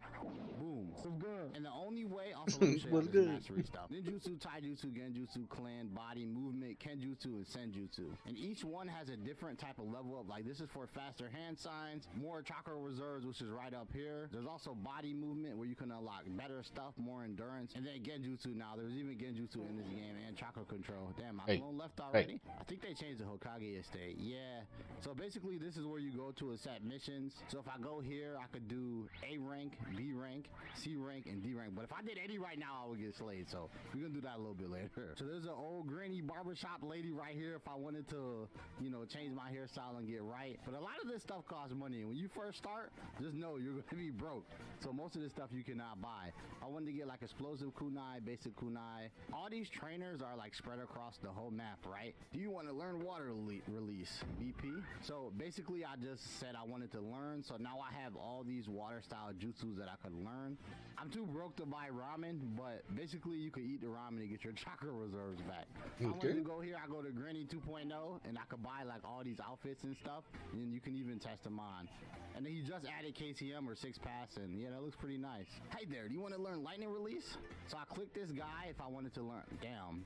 Boom. What's good? And the only way, also let me show you this mastery stuff. Ninjutsu, Taijutsu, Genjutsu, Clan, Body, Movement, Kenjutsu, and Senjutsu. And each one has a different type of level up. Like this is for faster hand signs, more chakra reserves, which is right up here. There's also body movement where you can unlock better stuff, more endurance. And then Genjutsu now. There's even Genjutsu in this game and chakra control. Damn, my clone left already? I think they changed the Hokage estate. Yeah. So basically this is where you go to a set missions. So if I go here, I could do A rank, B rank, C rank, and D rank. But if I did any right now, I would get slayed. So we're gonna do that a little bit later. So there's an old granny barbershop lady right here if I wanted to, you know, change my hairstyle and get right. But a lot of this stuff costs money. And when you first start, just know you're gonna be broke. So most of this stuff you cannot buy. I wanted to get like explosive kunai, basic kunai. All these trainers are like spread across the whole map, right? Do you want to learn water release? BP. So basically I just said I wanted to learn. So now I have all these water style jutsus that I could learn. I'm too broke to buy ramen, but basically you could eat the ramen and get your chakra reserves back. I wanted to go here, I go to Granny 2.0 and I could buy like all these outfits and stuff, and you can even test them on. And then he just added KCM or 6 pass, and yeah, that looks pretty nice. Hey there, do you want to learn lightning release? So I click this guy if I wanted to learn. Damn.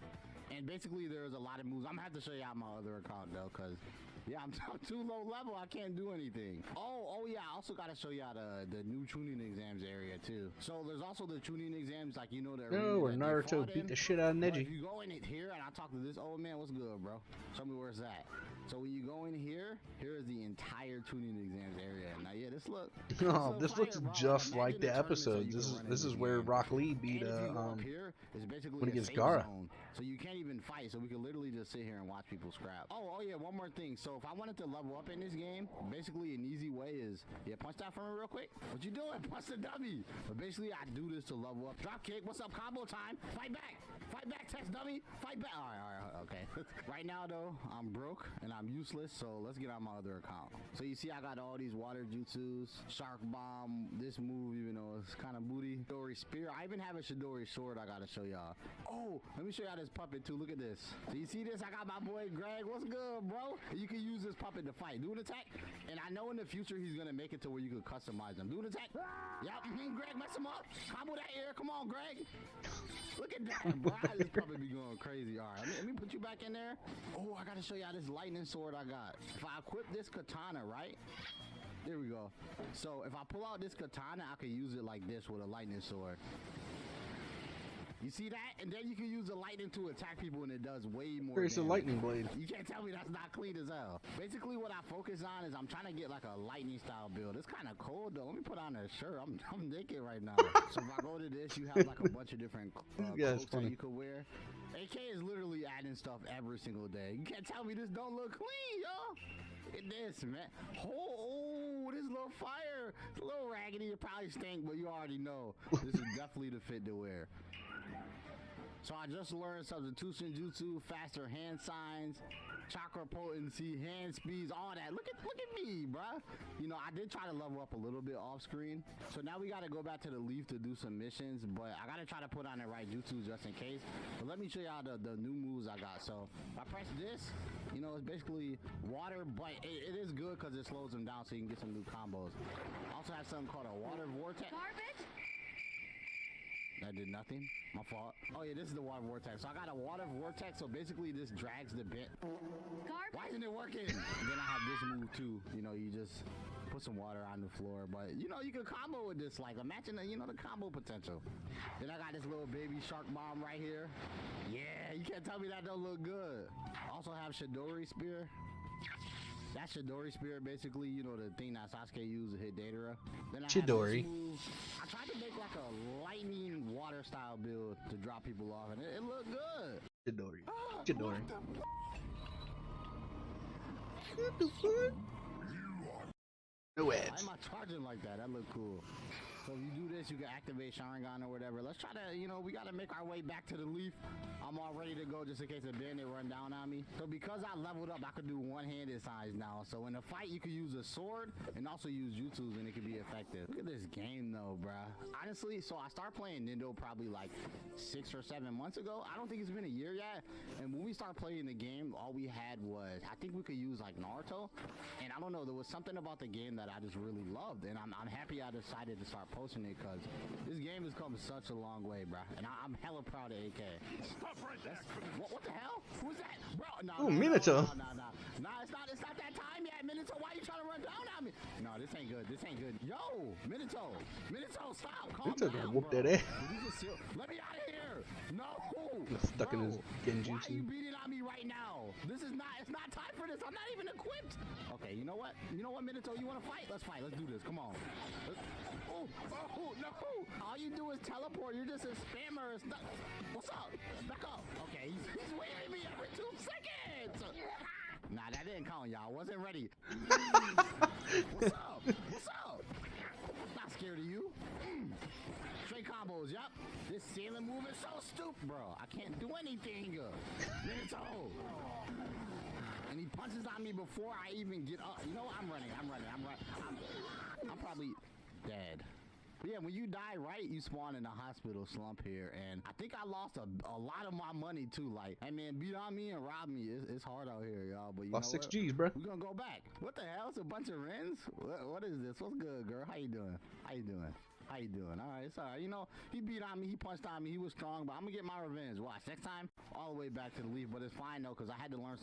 And basically there's a lot of moves. I'm gonna have to show you out my other account though, cause yeah, I'm too low level. I can't do anything. Oh yeah. I also got to show you out the new tuning exams area too. So there's also the tuning exams, like you know the. No, where Naruto beat the shit out of Neji. If you go in it here and I talk to this old man, what's good, bro? Show me where it's at. So when you go in here, here is the entire tuning exams area. Now yeah, This look. Oh, this looks just like the episode. This is where Rock Lee beat when he gets Gaara. So you can't even fight. So we can literally just sit here and watch people scrap. Oh yeah, one more thing. So if I wanted to level up in this game, basically an easy way is punch that for me real quick. What you doing? Punch the dummy. But basically I do this to level up. Drop kick. What's up? Combo time. Fight back. Fight back, test dummy. Fight back. All right, okay. Right now though, I'm broke and I'm useless. So let's get on my other account. So you see I got all these water jutsus, shark bomb, this move, even though it's kind of booty. Shidori spear. I even have a Shidori sword I gotta show y'all. Oh, let me show y'all this puppet too. Look at this. So you see this? I got my boy Greg. What's good, bro? And you can use this puppet to fight. Do an attack. And I know in the future he's gonna make it to where you can customize him. Do an attack. Yep. Greg, mess him up. Combo that air. Come on, Greg. Look at that, bro. This puppet be going crazy. All right, let me put you back in there. Oh, I gotta show y'all this lightning sword I got. If I equip this katana, right? There we go. So if I pull out this katana, I can use it like this with a lightning sword. You see that? And then you can use the lightning to attack people and it does way more damage. It's a lightning blade. You can't tell me that's not clean as hell. Basically what I focus on is I'm trying to get like a lightning style build. It's kind of cold though. Let me put on a shirt. I'm naked right now. So if I go to this, you have like a bunch of different clothes that you could wear. AK is literally adding stuff every single day. You can't tell me this don't look clean, y'all. Look at this, man. Oh, this little fire. It's a little raggedy. It probably stink, but you already know. This is definitely the fit to wear. So I just learned substitution jutsu, faster hand signs, chakra potency, hand speeds, all that. Look at me, bruh. You know, I did try to level up a little bit off screen. So now we got to go back to the leaf to do some missions, but I got to try to put on the right jutsu just in case. But let me show y'all the new moves I got. So if I press this, you know, it's basically water, but it is good because it slows them down so you can get some new combos. I also have something called a water vortex. Garbage? That did nothing. My fault. Oh yeah, this is the water vortex. So I got a water vortex. So basically this drags the bit. Why isn't it working? And then I have this move too. You know, you just put some water on the floor. But you know, you can combo with this. Like imagine the, you know, the combo potential. Then I got this little baby shark bomb right here. Yeah, you can't tell me that don't look good. Also have Shidori spear. That Shidori spear, basically, you know, the thing that Sasuke used to hit Deidara. Then I Chidori. I tried to make like a lightning water style build to drop people off, and it looked good. Chidori. Chidori. No ads. Why am I charging like that? That looked cool. So if you do this, you can activate Sharingan or whatever. Let's try to, you know, we got to make our way back to the leaf. I'm all ready to go just in case a bandit run down on me. So because I leveled up, I could do one-handed signs now. So in a fight, you could use a sword and also use jutsus and it could be effective. Look at this game though, bruh. Honestly, so I started playing Nintendo probably like 6 or 7 months ago. I don't think it's been a year yet. And when we started playing the game, all we had was, I think we could use like Naruto. And I don't know, there was something about the game that I just really loved. And I'm happy I decided to start posting it because this game has come such a long way, bro. And I'm hella proud of AK. Stop right there. What the hell? Who's that, bro? No, ooh, Minato. No, it's not that time yet, Minato. Why are you trying to run down on me? No, this ain't good. This ain't good. Yo, Minato, stop. Calm down, whoop bro. that ass. Let me out of here. No. Stuck in his genjutsu. Why are you beating on me right now? It's not time for this. I'm not even equipped. Okay, you know what, Minato, you want to fight? Let's fight. Let's do this. Come on. Oh, no. All you do is teleport. You're just a spammer. What's up? Back up. Okay, he's waving me every 2 seconds. Nah, that didn't count, y'all. Wasn't ready. What's up? Not scared of you. Straight combos, yup. This ceiling move is so stupid, bro. I can't do anything. Minato. And he punches on me before I even get up. You know what? I'm running. I'm probably dead. But yeah, when you die, right, you spawn in a hospital slump here, and I think I lost a lot of my money too. Like, hey man, beat on me and rob me. It's hard out here, y'all. But you lost know 6 G's, bro. We're gonna go back. What the hell? It's a bunch of Rens. What is this? What's good, girl? How you doing? All right, it's all right. You know, he beat on me, he punched on me, he was strong, but I'm gonna get my revenge. Watch, next time, all the way back to the leaf. But it's fine though, cause I had to learn.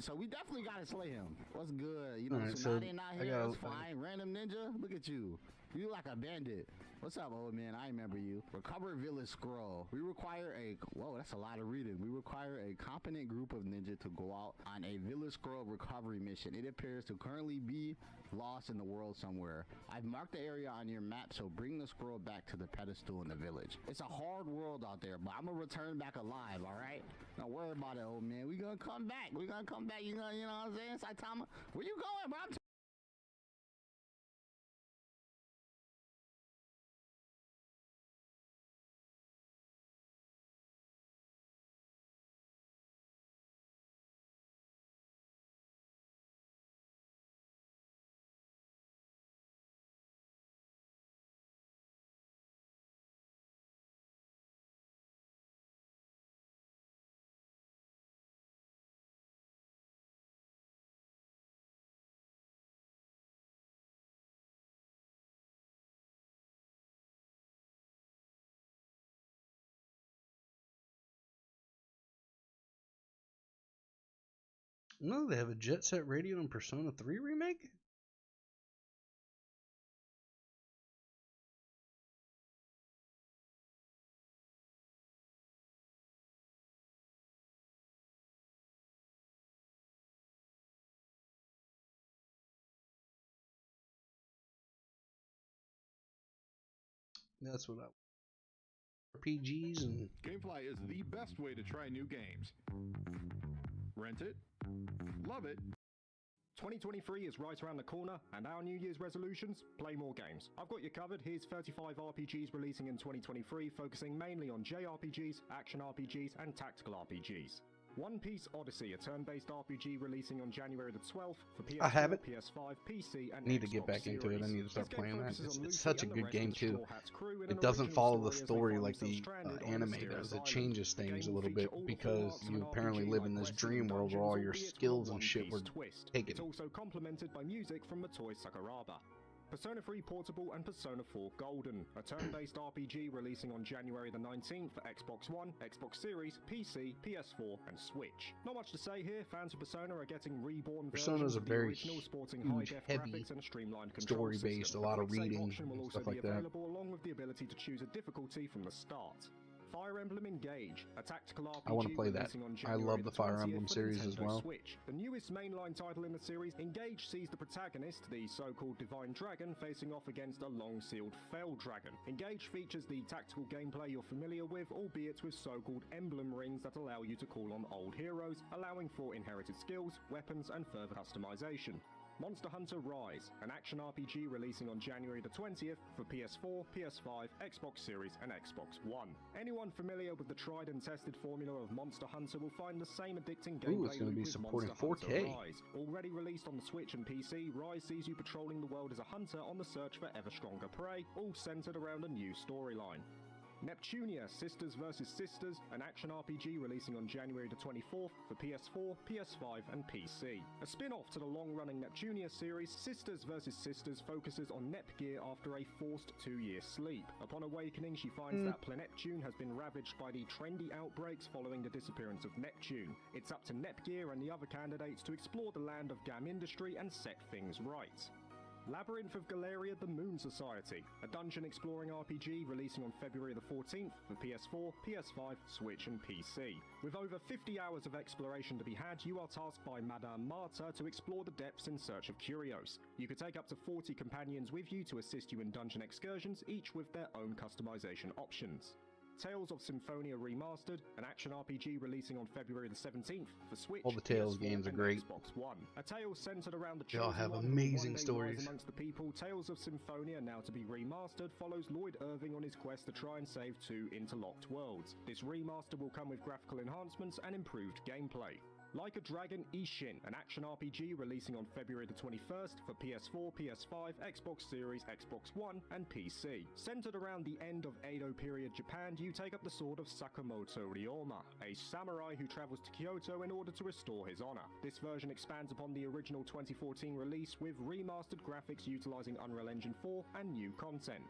So we definitely gotta slay him. What's good? You know, right, Tsunade not here. It's fine. Random ninja. Look at you. You look like a bandit. What's up, old man? I remember you. Recover Village Scroll. We require a... Whoa, that's a lot of reading. We require a competent group of ninja to go out on a Village Scroll recovery mission. It appears to currently be lost in the world somewhere. I've marked the area on your map, so bring the scroll back to the pedestal in the village. It's a hard world out there, but I'm gonna return back alive, all right? Don't worry about it, old man. We gonna come back. We gonna come back. You know what I'm saying? Saitama, where you going, bro? No, they have a Jet Set Radio and Persona 3 remake? That's what RPGs and... GameFly is the best way to try new games. Rent it, love it. 2023 is right around the corner, and our New Year's resolutions? Play more games. I've got you covered. Here's 35 RPGs releasing in 2023, focusing mainly on JRPGs, action RPGs, and tactical RPGs. One Piece Odyssey, a turn-based RPG releasing on January the 12th for PS4, I have it. PS5, PC, and I need to Xbox get back into it. I need to start playing that. It's such a good game too. Crew in It an doesn't original follow the story as they story find like the themselves stranded on a anime mysterious does. It island. changes The things a game little will bit feature all the because hallmarks of you an apparently RPG live like in this quests dream and world where dungeons, all your albeit with a skills and One shit Piece were twist. taken. It's also complemented by music from Motoi Sakuraba. Persona 3 Portable and Persona 4 Golden, a turn-based RPG releasing on January the 19th for Xbox One, Xbox Series, PC, PS4, and Switch. Not much to say here. Fans of Persona are getting reborn Persona's versions a of the very original, sporting huge, high-def heavy, graphics and a streamlined control story-based, system. a lot of quick save reading option will and also stuff be like that. available, along with the ability to choose a difficulty from the start. Fire Emblem Engage, a tactical RPG I want to play that. releasing on I January love the Fire 20th Emblem for series as Nintendo well. Switch. The newest mainline title in the series, Engage sees the protagonist, the so-called Divine Dragon, facing off against a long-sealed Fell Dragon. Engage features the tactical gameplay you're familiar with, albeit with so-called emblem rings that allow you to call on old heroes, allowing for inherited skills, weapons, and further customization. Monster Hunter Rise, an action RPG releasing on January the 20th for PS4, PS5, Xbox Series, and Xbox One. Anyone familiar with the tried and tested formula of Monster Hunter will find the same addicting gameplay it's going to be with supporting Monster 4K. Hunter Rise. Already released on the Switch and PC, Rise sees you patrolling the world as a hunter on the search for ever stronger prey, all centered around a new storyline. Neptunia Sisters vs. Sisters, an action RPG releasing on January the 24th for PS4, PS5 and PC. A spin-off to the long-running Neptunia series, Sisters vs. Sisters focuses on Nepgear after a forced 2-year sleep. Upon awakening, she finds that Planeptune has been ravaged by the trendy outbreaks following the disappearance of Neptune. It's up to Nepgear and the other candidates to explore the land of Gam Industry and set things right. Labyrinth of Galeria: The Moon Society, a dungeon exploring RPG releasing on February the 14th for PS4, PS5, Switch and PC. With over 50 hours of exploration to be had, you are tasked by Madame Marta to explore the depths in search of curios. You could take up to 40 companions with you to assist you in dungeon excursions, each with their own customization options. Tales of Symphonia Remastered, an action RPG releasing on February the 17th for Switch. All the Tales PS4, games are and great. Xbox One. A tale centered around the They all chosen have one who will amazing one day stories. rise amongst the people. Tales of Symphonia, now to be remastered, follows Lloyd Irving on his quest to try and save 2 interlocked worlds. This remaster will come with graphical enhancements and improved gameplay. Like a Dragon Ishin, an action RPG releasing on February the 21st for PS4, PS5, Xbox Series, Xbox One, and PC. Centered around the end of Edo period Japan, you take up the sword of Sakamoto Ryoma, a samurai who travels to Kyoto in order to restore his honor. This version expands upon the original 2014 release with remastered graphics utilizing Unreal Engine 4 and new content.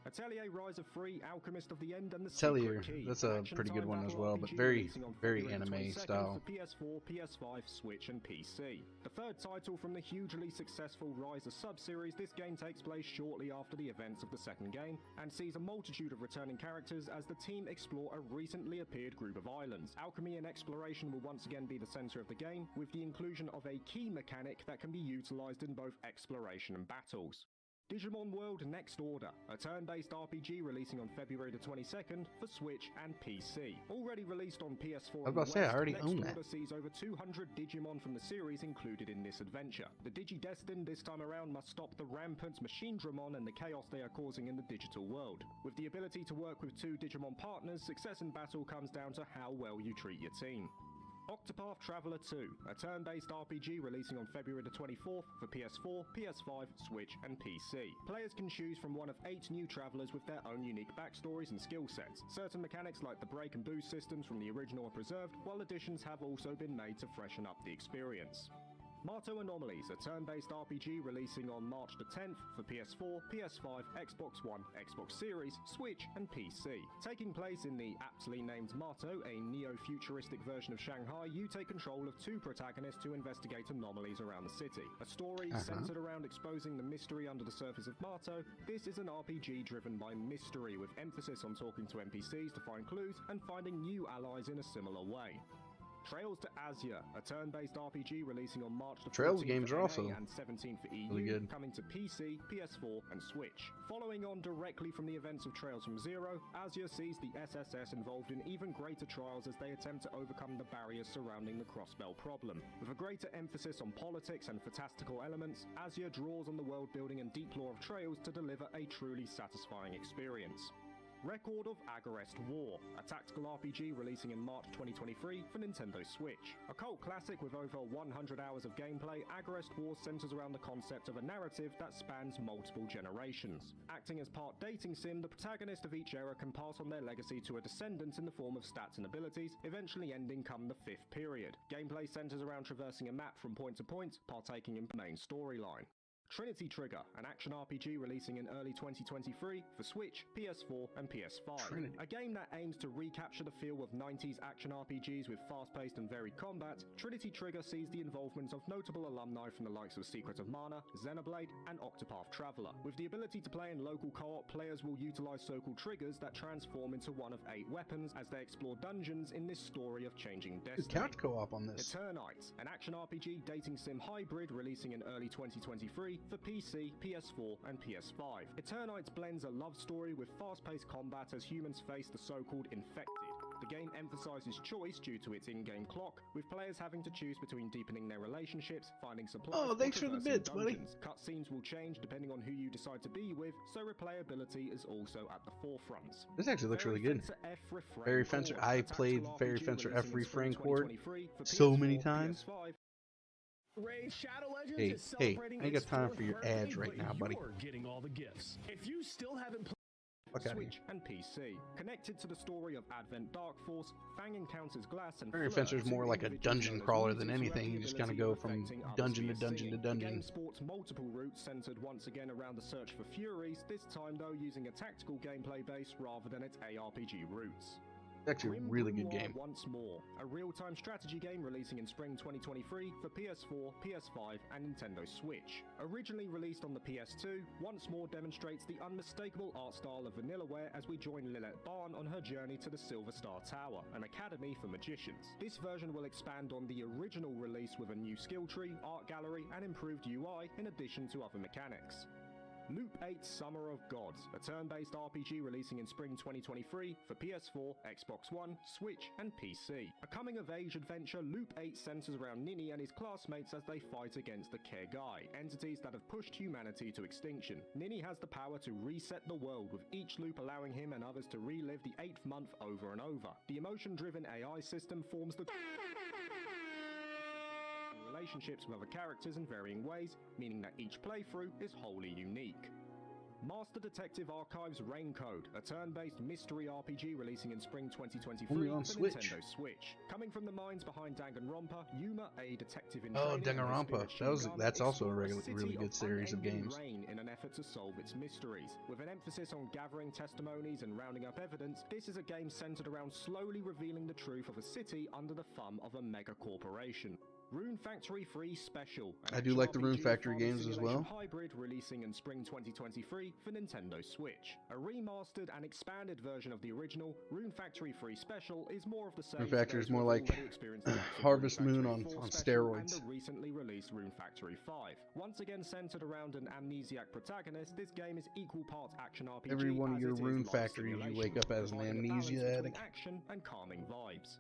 Atelier Rise of Free, Alchemist of the End, and the Atelier, Secret Key. that's a pretty good one as well, but very, very anime style. For PS4, PS5, Switch, and PC. The third title from the hugely successful Rise of sub-series, this game takes place shortly after the events of the second game, and sees a multitude of returning characters as the team explore a recently appeared group of islands. Alchemy and exploration will once again be the center of the game, with the inclusion of a key mechanic that can be utilized in both exploration and battles. Digimon World Next Order, a turn-based RPG releasing on February the 22nd for Switch and PC. Already released on PS4 I was about to say, I already own that. Next Order sees over 200 Digimon from the series included in this adventure. The Digidestined this time around must stop the rampant Machine-Dramon and the chaos they are causing in the digital world. With the ability to work with 2 Digimon partners, success in battle comes down to how well you treat your team. Octopath Traveler 2, a turn-based RPG releasing on February the 24th for PS4, PS5, Switch, and PC. Players can choose from one of 8 new travelers with their own unique backstories and skill sets. Certain mechanics like the brake and boost systems from the original are preserved, while additions have also been made to freshen up the experience. Marto Anomalies, a turn-based RPG releasing on March the 10th for PS4, PS5, Xbox One, Xbox Series, Switch, and PC. Taking place in the aptly named Marto, a neo-futuristic version of Shanghai, you take control of 2 protagonists to investigate anomalies around the city. A story centered around exposing the mystery under the surface of Marto, this is an RPG driven by mystery, with emphasis on talking to NPCs to find clues and finding new allies in a similar way. Trails to Azure, a turn-based RPG releasing on March the 14th Trails games are also and 17th for EU, really good. coming to PC, PS4, and Switch. Following on directly from the events of Trails from Zero, Azure sees the SSS involved in even greater trials as they attempt to overcome the barriers surrounding the Crossbell problem. With a greater emphasis on politics and fantastical elements, Azure draws on the world building and deep lore of Trails to deliver a truly satisfying experience. Record of Agarest War, a tactical RPG releasing in March 2023 for Nintendo Switch. A cult classic with over 100 hours of gameplay, Agarest War centers around the concept of a narrative that spans multiple generations. Acting as part dating sim, the protagonist of each era can pass on their legacy to a descendant in the form of stats and abilities, eventually ending come the 5th period. Gameplay centers around traversing a map from point to point, partaking in the main storyline. Trinity Trigger, an action RPG releasing in early 2023 for Switch, PS4, and PS5. Trinity. A game that aims to recapture the feel of 90s action RPGs with fast-paced and varied combat, Trinity Trigger sees the involvement of notable alumni from the likes of Secret of Mana, Xenoblade, and Octopath Traveler. With the ability to play in local co-op, players will utilize so-called triggers that transform into one of 8 weapons as they explore dungeons in this story of changing destiny. Couch co-op on this. Eternight, an action RPG dating sim hybrid releasing in early 2023 for PC, PS4, and PS5. Eternight blends a love story with fast-paced combat as humans face the so-called infected. The game emphasizes choice due to its in-game clock, with players having to choose between deepening their relationships, finding supplies, Oh, thanks for the bits, buddy. Cutscenes will change depending on who you decide to be with, so replayability is also at the forefront. This actually looks really good. Fairy Fencer. I played Fairy Fencer F Refrain Chord so many times. Raid Shadow Legends Hey, is celebrating I ain't got its time 4th for your birthday, ads right but now, buddy. You're getting all the gifts. If you still haven't played Okay. Switch and PC. Connected to the story of Advent Dark Force, Fang encounters Glass and Fairy Fencer is more like a dungeon crawler than anything. You just kind of go from dungeon to dungeon to The dungeon. game sports multiple routes centered once again around the search for Furies, this time though using a tactical gameplay base rather than its ARPG roots. It's actually a really good game. Once More, a real-time strategy game releasing in spring 2023 for PS4, PS5, and Nintendo Switch. Originally released on the PS2, Once More demonstrates the unmistakable art style of Vanillaware as we join Lilette Barn on her journey to the Silver Star Tower, an academy for magicians. This version will expand on the original release with a new skill tree, art gallery, and improved UI, in addition to other mechanics. Loop 8 Summer of Gods, a turn-based RPG releasing in spring 2023 for PS4, Xbox One, Switch, and PC. A coming-of-age adventure, Loop 8 centers around Nini and his classmates as they fight against the Kergai, entities that have pushed humanity to extinction. Nini has the power to reset the world, with each loop allowing him and others to relive the 8th month over and over. The emotion-driven AI system forms the relationships with other characters in varying ways, meaning that each playthrough is wholly unique. Master Detective Archives Rain Code, a turn-based mystery RPG releasing in spring 2023 Only on for Switch. Nintendo Switch. Coming from the minds behind Danganronpa, Yuma, a detective in Oh, training, Danganronpa. That's also a really good series of games. Rain in an effort to solve its mysteries. With an emphasis on gathering testimonies and rounding up evidence, this is a game centered around slowly revealing the truth of a city under the thumb of a mega corporation. Rune Factory Free Special. I do like the Rune Factory games as well. Hybrid releasing in spring 2023 for Nintendo Switch. A remastered and expanded version of the original, Rune Factory Free Special is more of the same. Rune Factory is more like Harvest Moon on steroids. And the recently released Rune Factory 5. Once again centered around an amnesiac protagonist, this game is equal parts action RPG. Every one of your Rune Factories, you wake up as an amnesia addict. Action and calming vibes.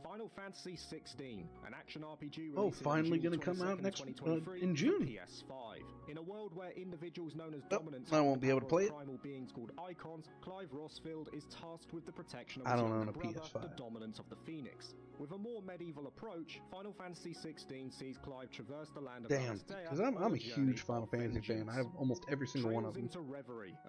Final Fantasy 16, an action RPG finally going to come out in June. PS5. In a world where individuals known as dominants I won't be able to play it. Primal beings called Icons, Clive Rossfield is tasked with the protection of I don't own a brother, PS5. the dominant of the Phoenix. With a more medieval approach, Final Fantasy 16 sees Clive traverse the land of Damn, because I'm a huge Final Fantasy fan. I have almost every single one of them.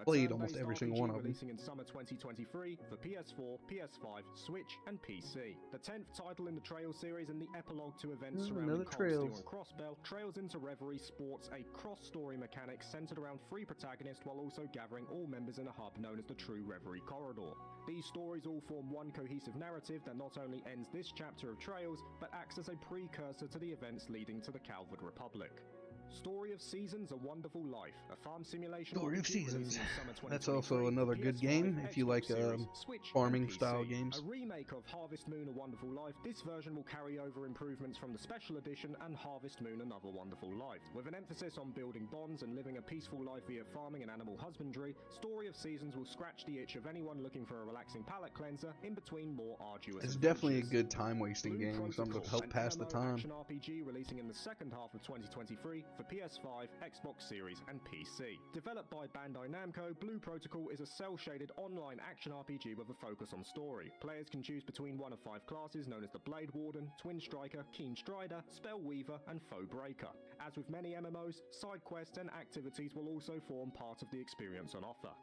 Played almost every single one of them. Releasing in summer 2023 for PS4, PS5, Switch, and PC. The 10th title in the Trails series and the epilogue to events surrounding Cold Steel and Crossbell, Trails into Reverie sports a cross-story mechanic centered around 3 protagonists while also gathering all members in a hub known as the True Reverie Corridor. These stories all form one cohesive narrative that not only ends this chapter of Trails, but acts as a precursor to the events leading to the Calvard Republic. Story of Seasons: A Wonderful Life, a farm simulation. Story of Seasons. That's also another good game if you like farming style games. A remake of Harvest Moon: A Wonderful Life, this version will carry over improvements from the Special Edition and Harvest Moon: Another Wonderful Life. With an emphasis on building bonds and living a peaceful life via farming and animal husbandry, Story of Seasons will scratch the itch of anyone looking for a relaxing palate cleanser in between more arduous It's adventures. definitely a good time-wasting game, something to help pass the time. Action RPG releasing in the second half of 2023 for PS5, Xbox Series, and PC. Developed by Bandai Namco, Blue Protocol is a cel-shaded online action RPG with a focus on story. Players can choose between one of 5 classes known as the Blade Warden, Twin Striker, Keen Strider, Spell Weaver, and Foe Breaker. As with many MMOs, side quests and activities will also form part of the experience on offer.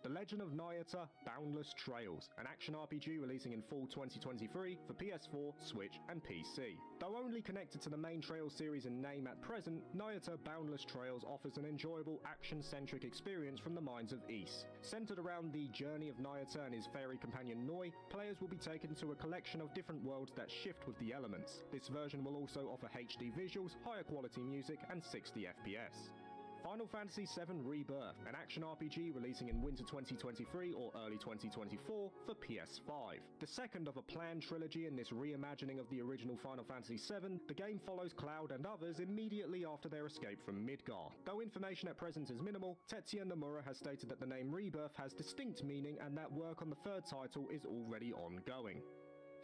The Legend of Nyata: Boundless Trails, an action RPG releasing in fall 2023 for PS4, Switch, and PC. Though only connected to the main Trails series in name at present, Nyata: Boundless Trails offers an enjoyable action-centric experience from the minds of Ys. Centered around the journey of Nyata and his fairy companion Noi, players will be taken to a collection of different worlds that shift with the elements. This version will also offer HD visuals, higher quality music, and 60 FPS. Final Fantasy VII Rebirth, an action RPG releasing in winter 2023 or early 2024 for PS5. The second of a planned trilogy in this reimagining of the original Final Fantasy VII, the game follows Cloud and others immediately after their escape from Midgar. Though information at present is minimal, Tetsuya Nomura has stated that the name Rebirth has distinct meaning and that work on the third title is already ongoing.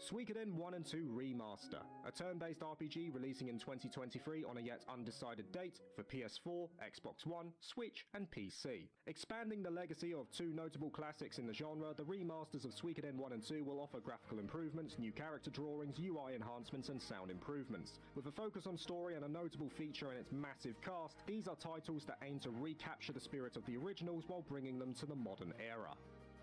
Suikoden 1 and 2 Remaster, a turn-based RPG releasing in 2023 on a yet undecided date for PS4, Xbox One, Switch, and PC. Expanding the legacy of 2 notable classics in the genre, the remasters of Suikoden 1 and 2 will offer graphical improvements, new character drawings, UI enhancements, and sound improvements. With a focus on story and a notable feature in its massive cast, these are titles that aim to recapture the spirit of the originals while bringing them to the modern era.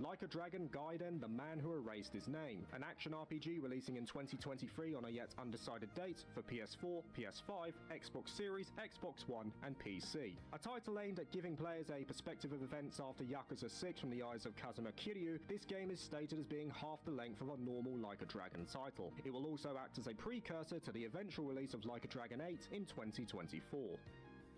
Like a Dragon Gaiden: The Man Who Erased His Name, an action RPG releasing in 2023 on a yet undecided date for PS4, PS5, Xbox Series, Xbox One, and PC. A title aimed at giving players a perspective of events after Yakuza 6 from the eyes of Kazuma Kiryu, this game is stated as being half the length of a normal Like a Dragon title. It will also act as a precursor to the eventual release of Like a Dragon 8 in 2024.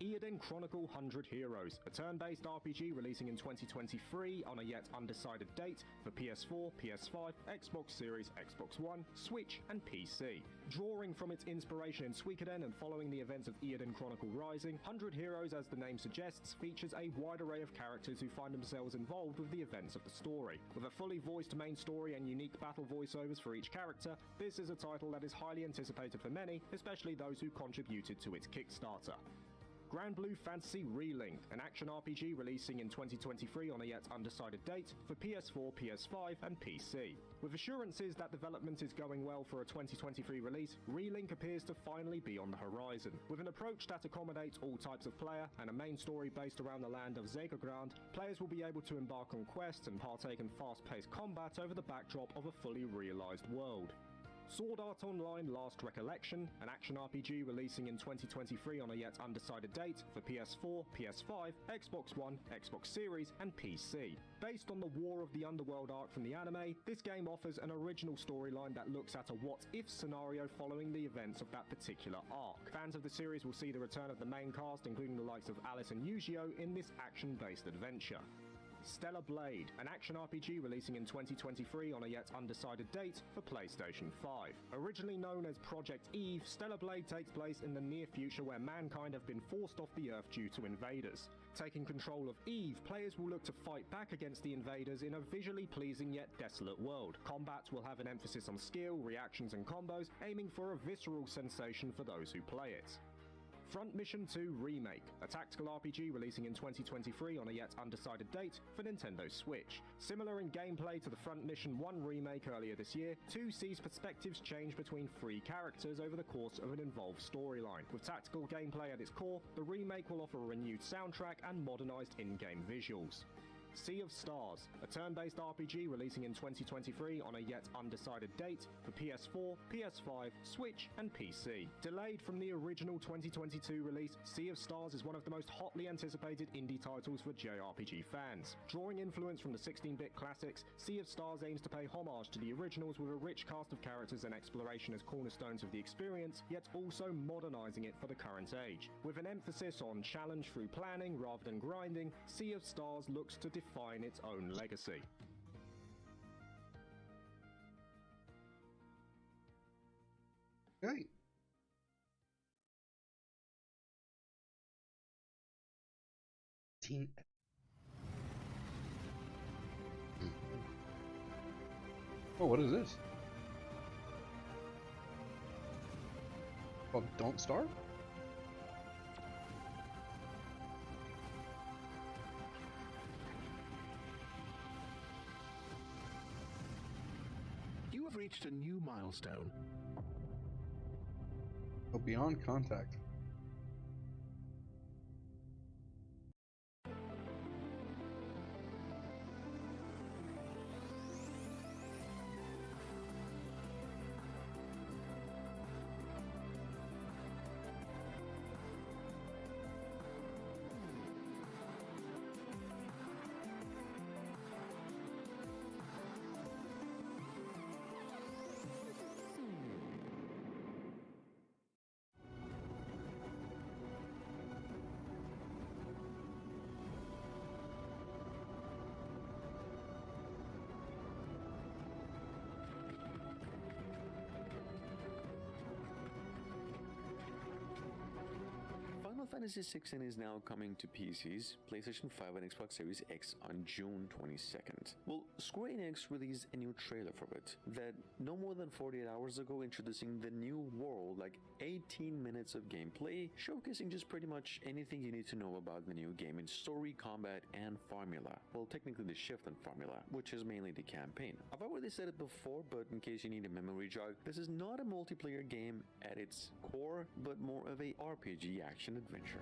Eiyuden Chronicle 100 Heroes, a turn-based RPG releasing in 2023 on a yet undecided date for PS4, PS5, Xbox Series, Xbox One, Switch, and PC. Drawing from its inspiration in Suikoden and following the events of Eiyuden Chronicle Rising, 100 Heroes, as the name suggests, features a wide array of characters who find themselves involved with the events of the story. With a fully voiced main story and unique battle voiceovers for each character, this is a title that is highly anticipated for many, especially those who contributed to its Kickstarter. Grand Blue Fantasy Relink, an action RPG releasing in 2023 on a yet undecided date for PS4, PS5 and PC. With assurances that development is going well for a 2023 release, Relink appears to finally be on the horizon. With an approach that accommodates all types of player and a main story based around the land of Zegagrand, players will be able to embark on quests and partake in fast-paced combat over the backdrop of a fully realized world. Sword Art Online Last Recollection, an action RPG releasing in 2023 on a yet undecided date for PS4, PS5, Xbox One, Xbox Series, and PC. Based on the War of the Underworld arc from the anime, this game offers an original storyline that looks at a what-if scenario following the events of that particular arc. Fans of the series will see the return of the main cast, including the likes of Alice and Yujiro, in this action-based adventure. Stellar Blade, an action RPG releasing in 2023 on a yet undecided date for PlayStation 5. Originally known as Project Eve, Stellar Blade takes place in the near future where mankind have been forced off the Earth due to invaders. Taking control of Eve, players will look to fight back against the invaders in a visually pleasing yet desolate world. Combat will have an emphasis on skill, reactions and combos, aiming for a visceral sensation for those who play it. Front Mission 2 Remake, a tactical RPG releasing in 2023 on a yet undecided date for Nintendo Switch. Similar in gameplay to the Front Mission 1 remake earlier this year, 2 sees perspectives change between 3 characters over the course of an involved storyline. With tactical gameplay at its core, the remake will offer a renewed soundtrack and modernized in-game visuals. Sea of Stars, a turn-based RPG releasing in 2023 on a yet undecided date for PS4, PS5, Switch and PC. Delayed from the original 2022 release, Sea of Stars is one of the most hotly anticipated indie titles for JRPG fans. Drawing influence from the 16-bit classics, Sea of Stars aims to pay homage to the originals with a rich cast of characters and exploration as cornerstones of the experience, yet also modernizing it for the current age. With an emphasis on challenge through planning rather than grinding, Sea of Stars looks to define its own legacy. Right. Oh, what is this? Oh, Don't Starve? You have reached a new milestone. Oh, Beyond Contact. Final Fantasy XVI is now coming to PCs, PlayStation 5 and Xbox Series X on June 22nd. Well, Square Enix released a new trailer for it that no more than 48 hours ago, introducing the new world, like 18 minutes of gameplay, showcasing just pretty much anything you need to know about the new game in story, combat, and formula. Well, technically the shift in formula, which is mainly the campaign. I've already said it before, but in case you need a memory jog, this is not a multiplayer game at its core, but more of a RPG action adventure.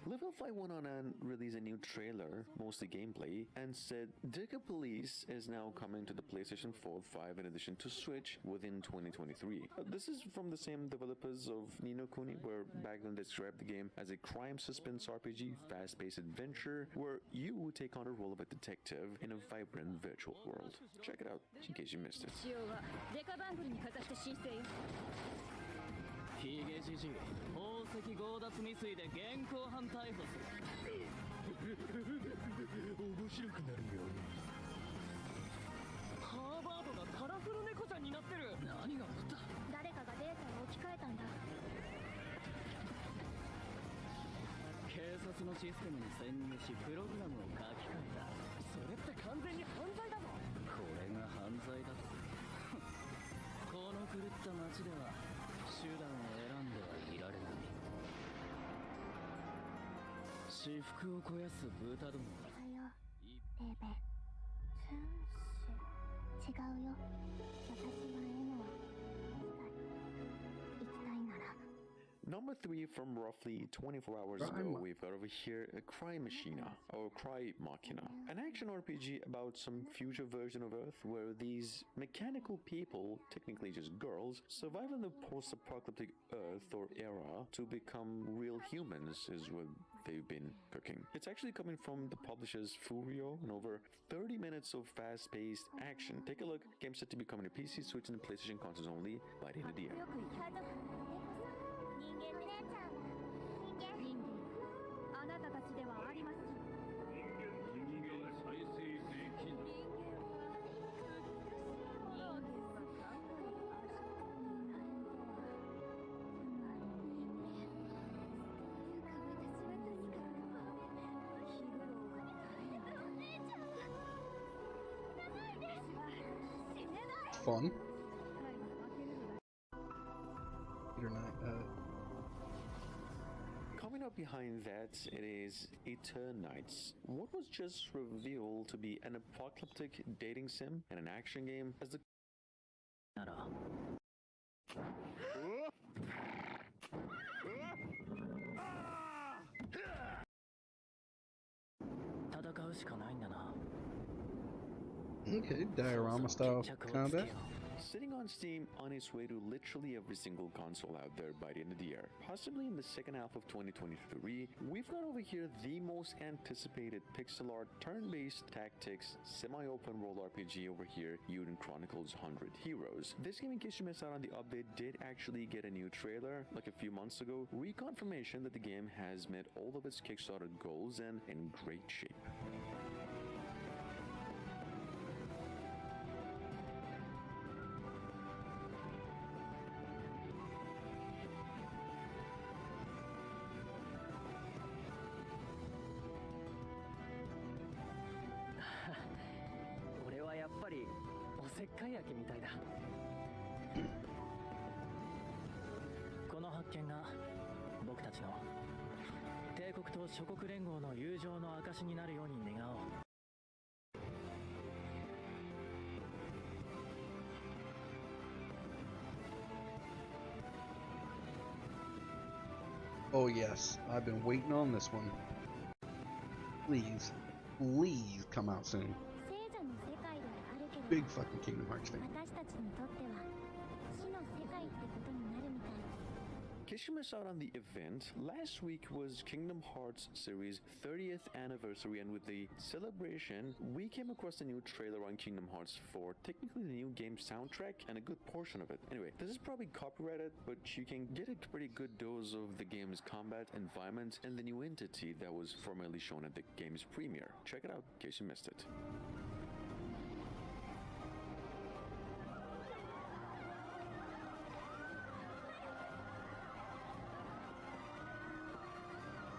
Level 5 went on and released a new trailer, mostly gameplay, and said Deca Police is now coming to the PlayStation 4, 5, in addition to Switch within 2023. This is from the same developers of Ni no Kuni, where back then they described the game as a crime suspense RPG, fast-paced adventure, where you take on the role of a detective in a vibrant virtual world. Check it out, in case you missed it. PGG 宝石強奪未遂で現行犯逮捕する面白くなるよハーバードがカラフル猫ちゃんになってる何が起こった誰かがデータを置き換えたんだ警察のシステムに潜入しプログラムを書き換えたそれって完全に犯罪だぞこれが犯罪だとこの狂った街では手段を選んではいられない私腹を肥やす豚どもはベーベツンシュ違うよ私はエノア行きたいなら Number 3, from roughly 24 hours ago, we've got over here a Cry Machina, or Cry Machina, an action RPG about some future version of Earth where these mechanical people, technically just girls, survive in the post-apocalyptic Earth or era to become real humans is what they've been cooking. It's actually coming from the publishers Furio, and over 30 minutes of fast-paced action. Take a look, game set to be coming to PC, Switch, and PlayStation consoles only by the end of the year. あなたたちではありませんFun. Coming up behind that, it is Eternights. What was just revealed to be an apocalyptic dating sim and an action game as the 戦うしかないんだな Okay, diorama style combat. Sitting on Steam on its way to literally every single console out there by the end of the year. Possibly in the second half of 2023, we've got over here the most anticipated pixel art, turn-based tactics, semi-open world RPG over here, Eiyuden Chronicles 100 Heroes. This game, in case you missed out on the update, did actually get a new trailer like a few months ago, reconfirmation that the game has met all of its Kickstarter goals and in great shape. Oh yes, I've been waiting on this one. Please, please come out soon. Big fucking Kingdom Hearts fan. In case you missed out on the event, last week was Kingdom Hearts series 30th anniversary, and with the celebration, we came across a new trailer on Kingdom Hearts 4, technically the new game soundtrack, and a good portion of it. Anyway, this is probably copyrighted, but you can get a pretty good dose of the game's combat, environment, and the new entity that was formerly shown at the game's premiere. Check it out in case you missed it.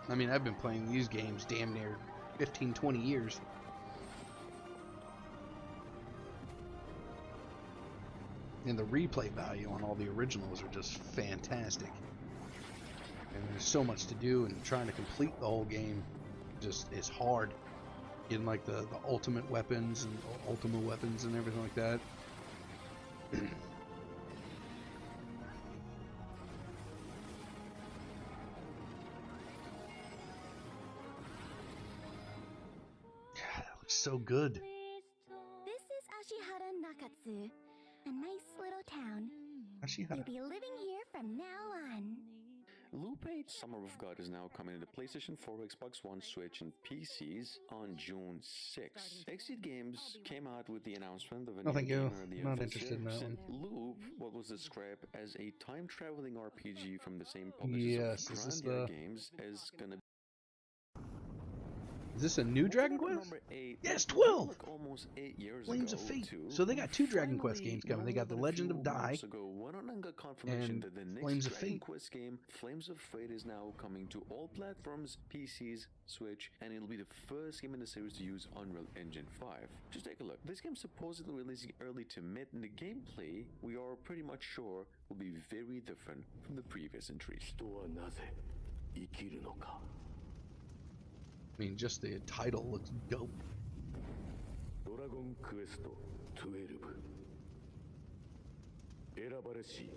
I mean, I've been playing these games damn near 15, 20 years. And the replay value on all the originals are just fantastic. And there's so much to do, and trying to complete the whole game just is hard. Getting like the ultimate weapons and ultimate weapons and everything like that. so good. This is Ashihara Nakatsu, a nice little town. Ashihara. You'll be living here from now on. Loop 8 Summer of God is now coming to PlayStation 4, Xbox One, Switch, and PCs on June 6th. Exit Games came out with the announcement of a new game earlier this year. Not interested in that one. Loop, what was described as a time-traveling RPG from the same publishers of Grandia Games, is gonna. Is this a new Dragon Quest? Yes, 12! Flames of Fate. So they got 2 Dragon Quest games coming. They got The Legend of Dai and Flames of Fate. Quest game, Flames of Fate, is now coming to all platforms, PCs, Switch, and it'll be the first game in the series to use Unreal Engine 5. Just take a look. This game supposedly releasing early to mid, and the gameplay, we are pretty much sure, will be very different from the previous entries. I mean, just the title looks dope. Dragon Quest 12 選ばれし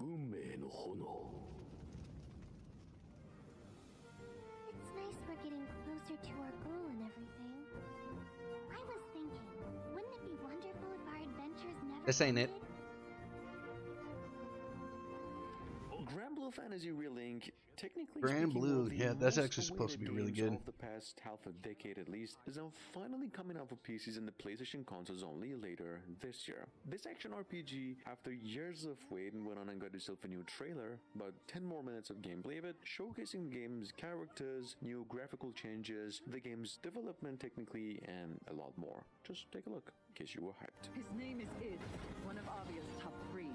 運命の炎 It's nice we're getting closer to our goal and everything. I was thinking, wouldn't it be wonderful if our adventures never This ain't it. ended? Grand Blue Fantasy Relink, technically Grand speaking, Blue, one of the yeah, that's most actually supposed to be awaited really games good. of the past half a decade at least, is now finally coming out for PCs and the PlayStation consoles only later this year. This action RPG, after years of waiting, went on and got itself a new trailer, about 10 more minutes of gameplay of it, showcasing the game's characters, new graphical changes, the game's development technically, and a lot more. Just take a look, in case you were hyped. His name is Id, one of Avia's top 3,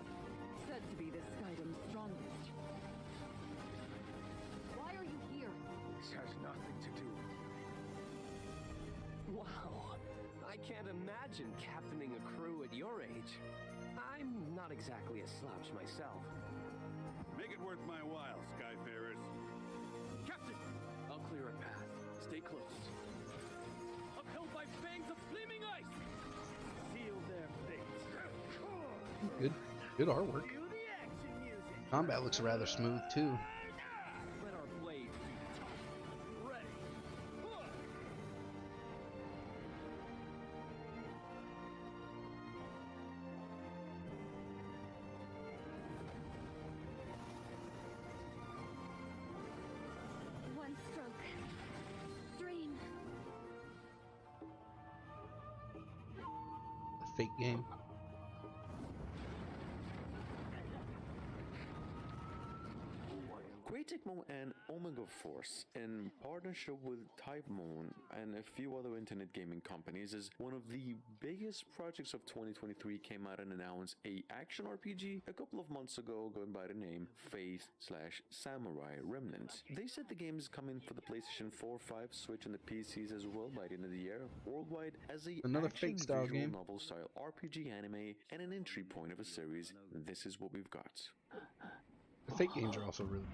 said to be the Skydom's strongest. Why are you here? This has nothing to do. Wow, I can't imagine captaining a crew at your age. I'm not exactly a slouch myself. Make it worth my while, Skyfarers. Captain, I'll clear a path. Stay close. Upheld by fangs of flaming ice. Seal their fates. Good artwork. Combat looks rather smooth too. Let our blades be tough. Ready. One stroke. Dream. A fake game. Great Tecmo and Omega Force, in partnership with Type Moon and a few other internet gaming companies, is one of the biggest projects of 2023, came out and announced a action RPG a couple of months ago going by the name Faith/Samurai Remnants. They said the game is coming for the PlayStation 4, 5, Switch, and the PCs as well by the end of the year, worldwide, as another action fake style visual game, novel style RPG anime, and an entry point of a series. This is what we've got. The fake games are also really.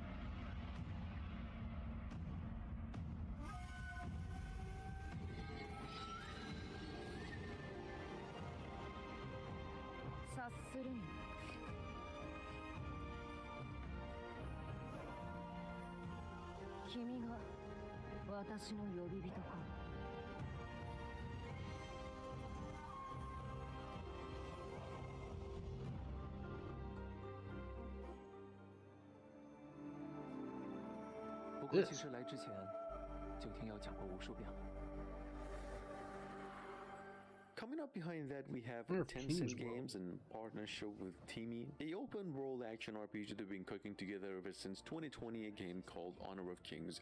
Coming up behind that, we have Tencent Games in partnership with Teamy, a open world action RPG they've been cooking together ever since 2020, a game called Honor of Kings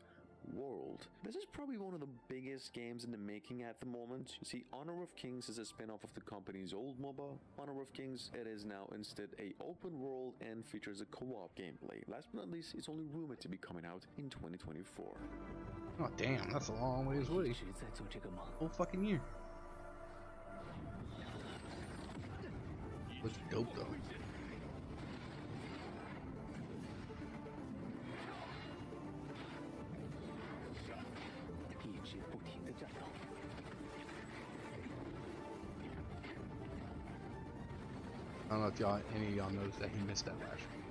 World. This is probably one of the biggest games in the making at the moment. You see, Honor of Kings is a spin-off of the company's old MOBA, Honor of Kings. It is now instead a open world and features a co-op gameplay. Last but not least, it's only rumored to be coming out in 2024. Oh damn, that's a long ways away. Whole fucking year. Looks dope though. I don't know if y'all, any of y'all noticed that he missed that last one.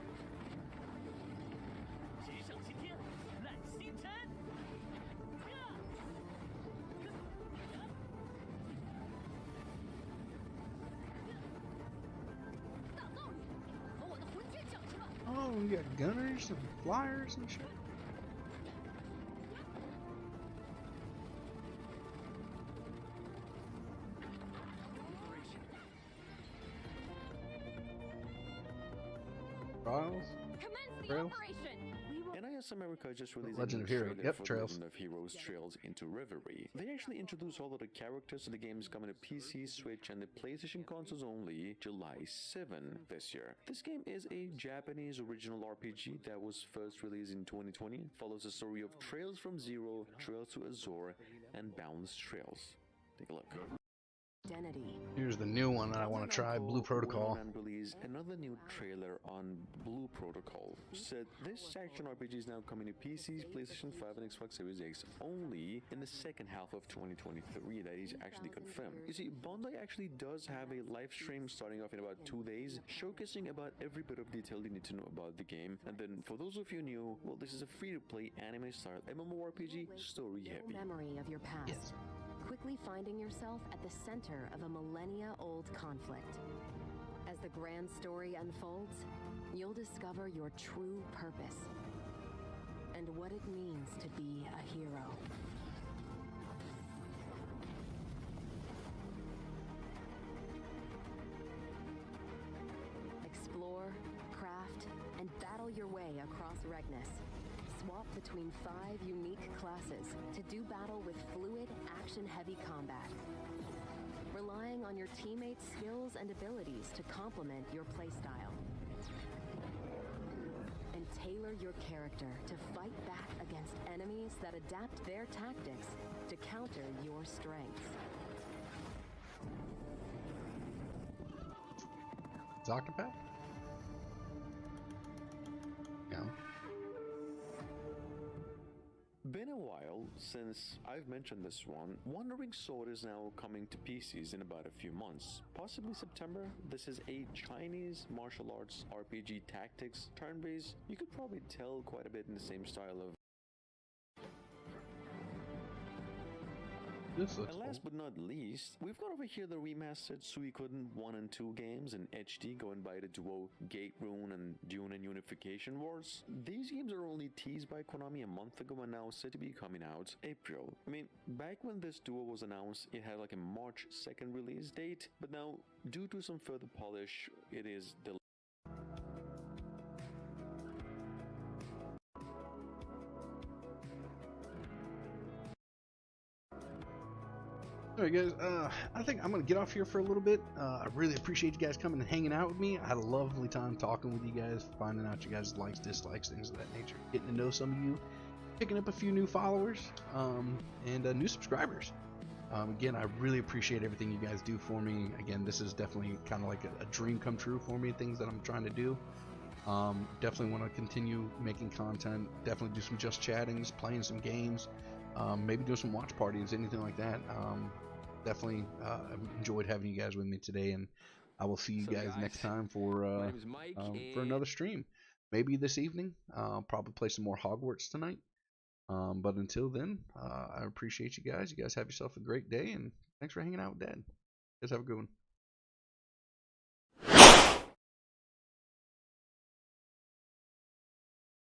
Oh, we got gunners and flyers and shit. Trials? Trails? NIS America just released Legend a of new Heroes. trailer Yep, for Trails. Legend of Heroes Trails into Reverie. They actually introduced all of the characters, so the game is coming to PC, Switch, and the PlayStation consoles only July 7 this year. This game is a Japanese original RPG that was first released in 2020, follows the story of Trails from Zero, Trails to Azure, and Boundless Trails. Take a look. Identity. Here's the new one that I want to try, Blue Protocol. And release another new trailer on Blue Protocol. Said this action RPG is now coming to PCs, PlayStation 5, and Xbox Series X only in the second half of 2023. That is actually confirmed. You see, Bandai actually does have a live stream starting off in about 2 days, showcasing about every bit of detail you need to know about the game. And then for those of you new, well, this is a free-to-play anime-style MMORPG, story-heavy. Memory of your past. Yes. Quickly finding yourself at the center of a millennia-old conflict. As the grand story unfolds, you'll discover your true purpose and what it means to be a hero. Explore, craft, and battle your way across Regnus. Swap between 5 unique classes to do battle with fluid, action-heavy combat. Relying on your teammates' skills and abilities to complement your playstyle. And tailor your character to fight back against enemies that adapt their tactics to counter your strengths. Octopath? Yeah. Been a while since I've mentioned this one. Wandering Sword is now coming to PCs in about a few months, possibly September. This is a Chinese martial arts RPG tactics turn-based. You could probably tell quite a bit in the same style of. This looks and last but not least, we've got over here the remastered Suikoden 1 and 2 games in HD, going by the duo Gate Rune and Dune and Unification Wars. These games are only teased by Konami a month ago and now said to be coming out April. I mean, back when this duo was announced, it had like a March 2nd release date, but now, due to some further polish, it is delayed. Alright guys, I think I'm going to get off here for a little bit. I really appreciate you guys coming and hanging out with me. I had a lovely time talking with you guys, finding out you guys' likes, dislikes, things of that nature. Getting to know some of you, picking up a few new followers, and new subscribers. Again, I really appreciate everything you guys do for me. Again, this is definitely kind of like a dream come true for me, things that I'm trying to do. Definitely want to continue making content, definitely do some just chattings, playing some games, maybe do some watch parties, anything like that. Definitely enjoyed having you guys with me today, and I will see you guys next time for another stream. Maybe this evening. I'll probably play some more Hogwarts tonight. But until then, I appreciate you guys. You guys have yourself a great day, and thanks for hanging out with Dad. You guys have a good one.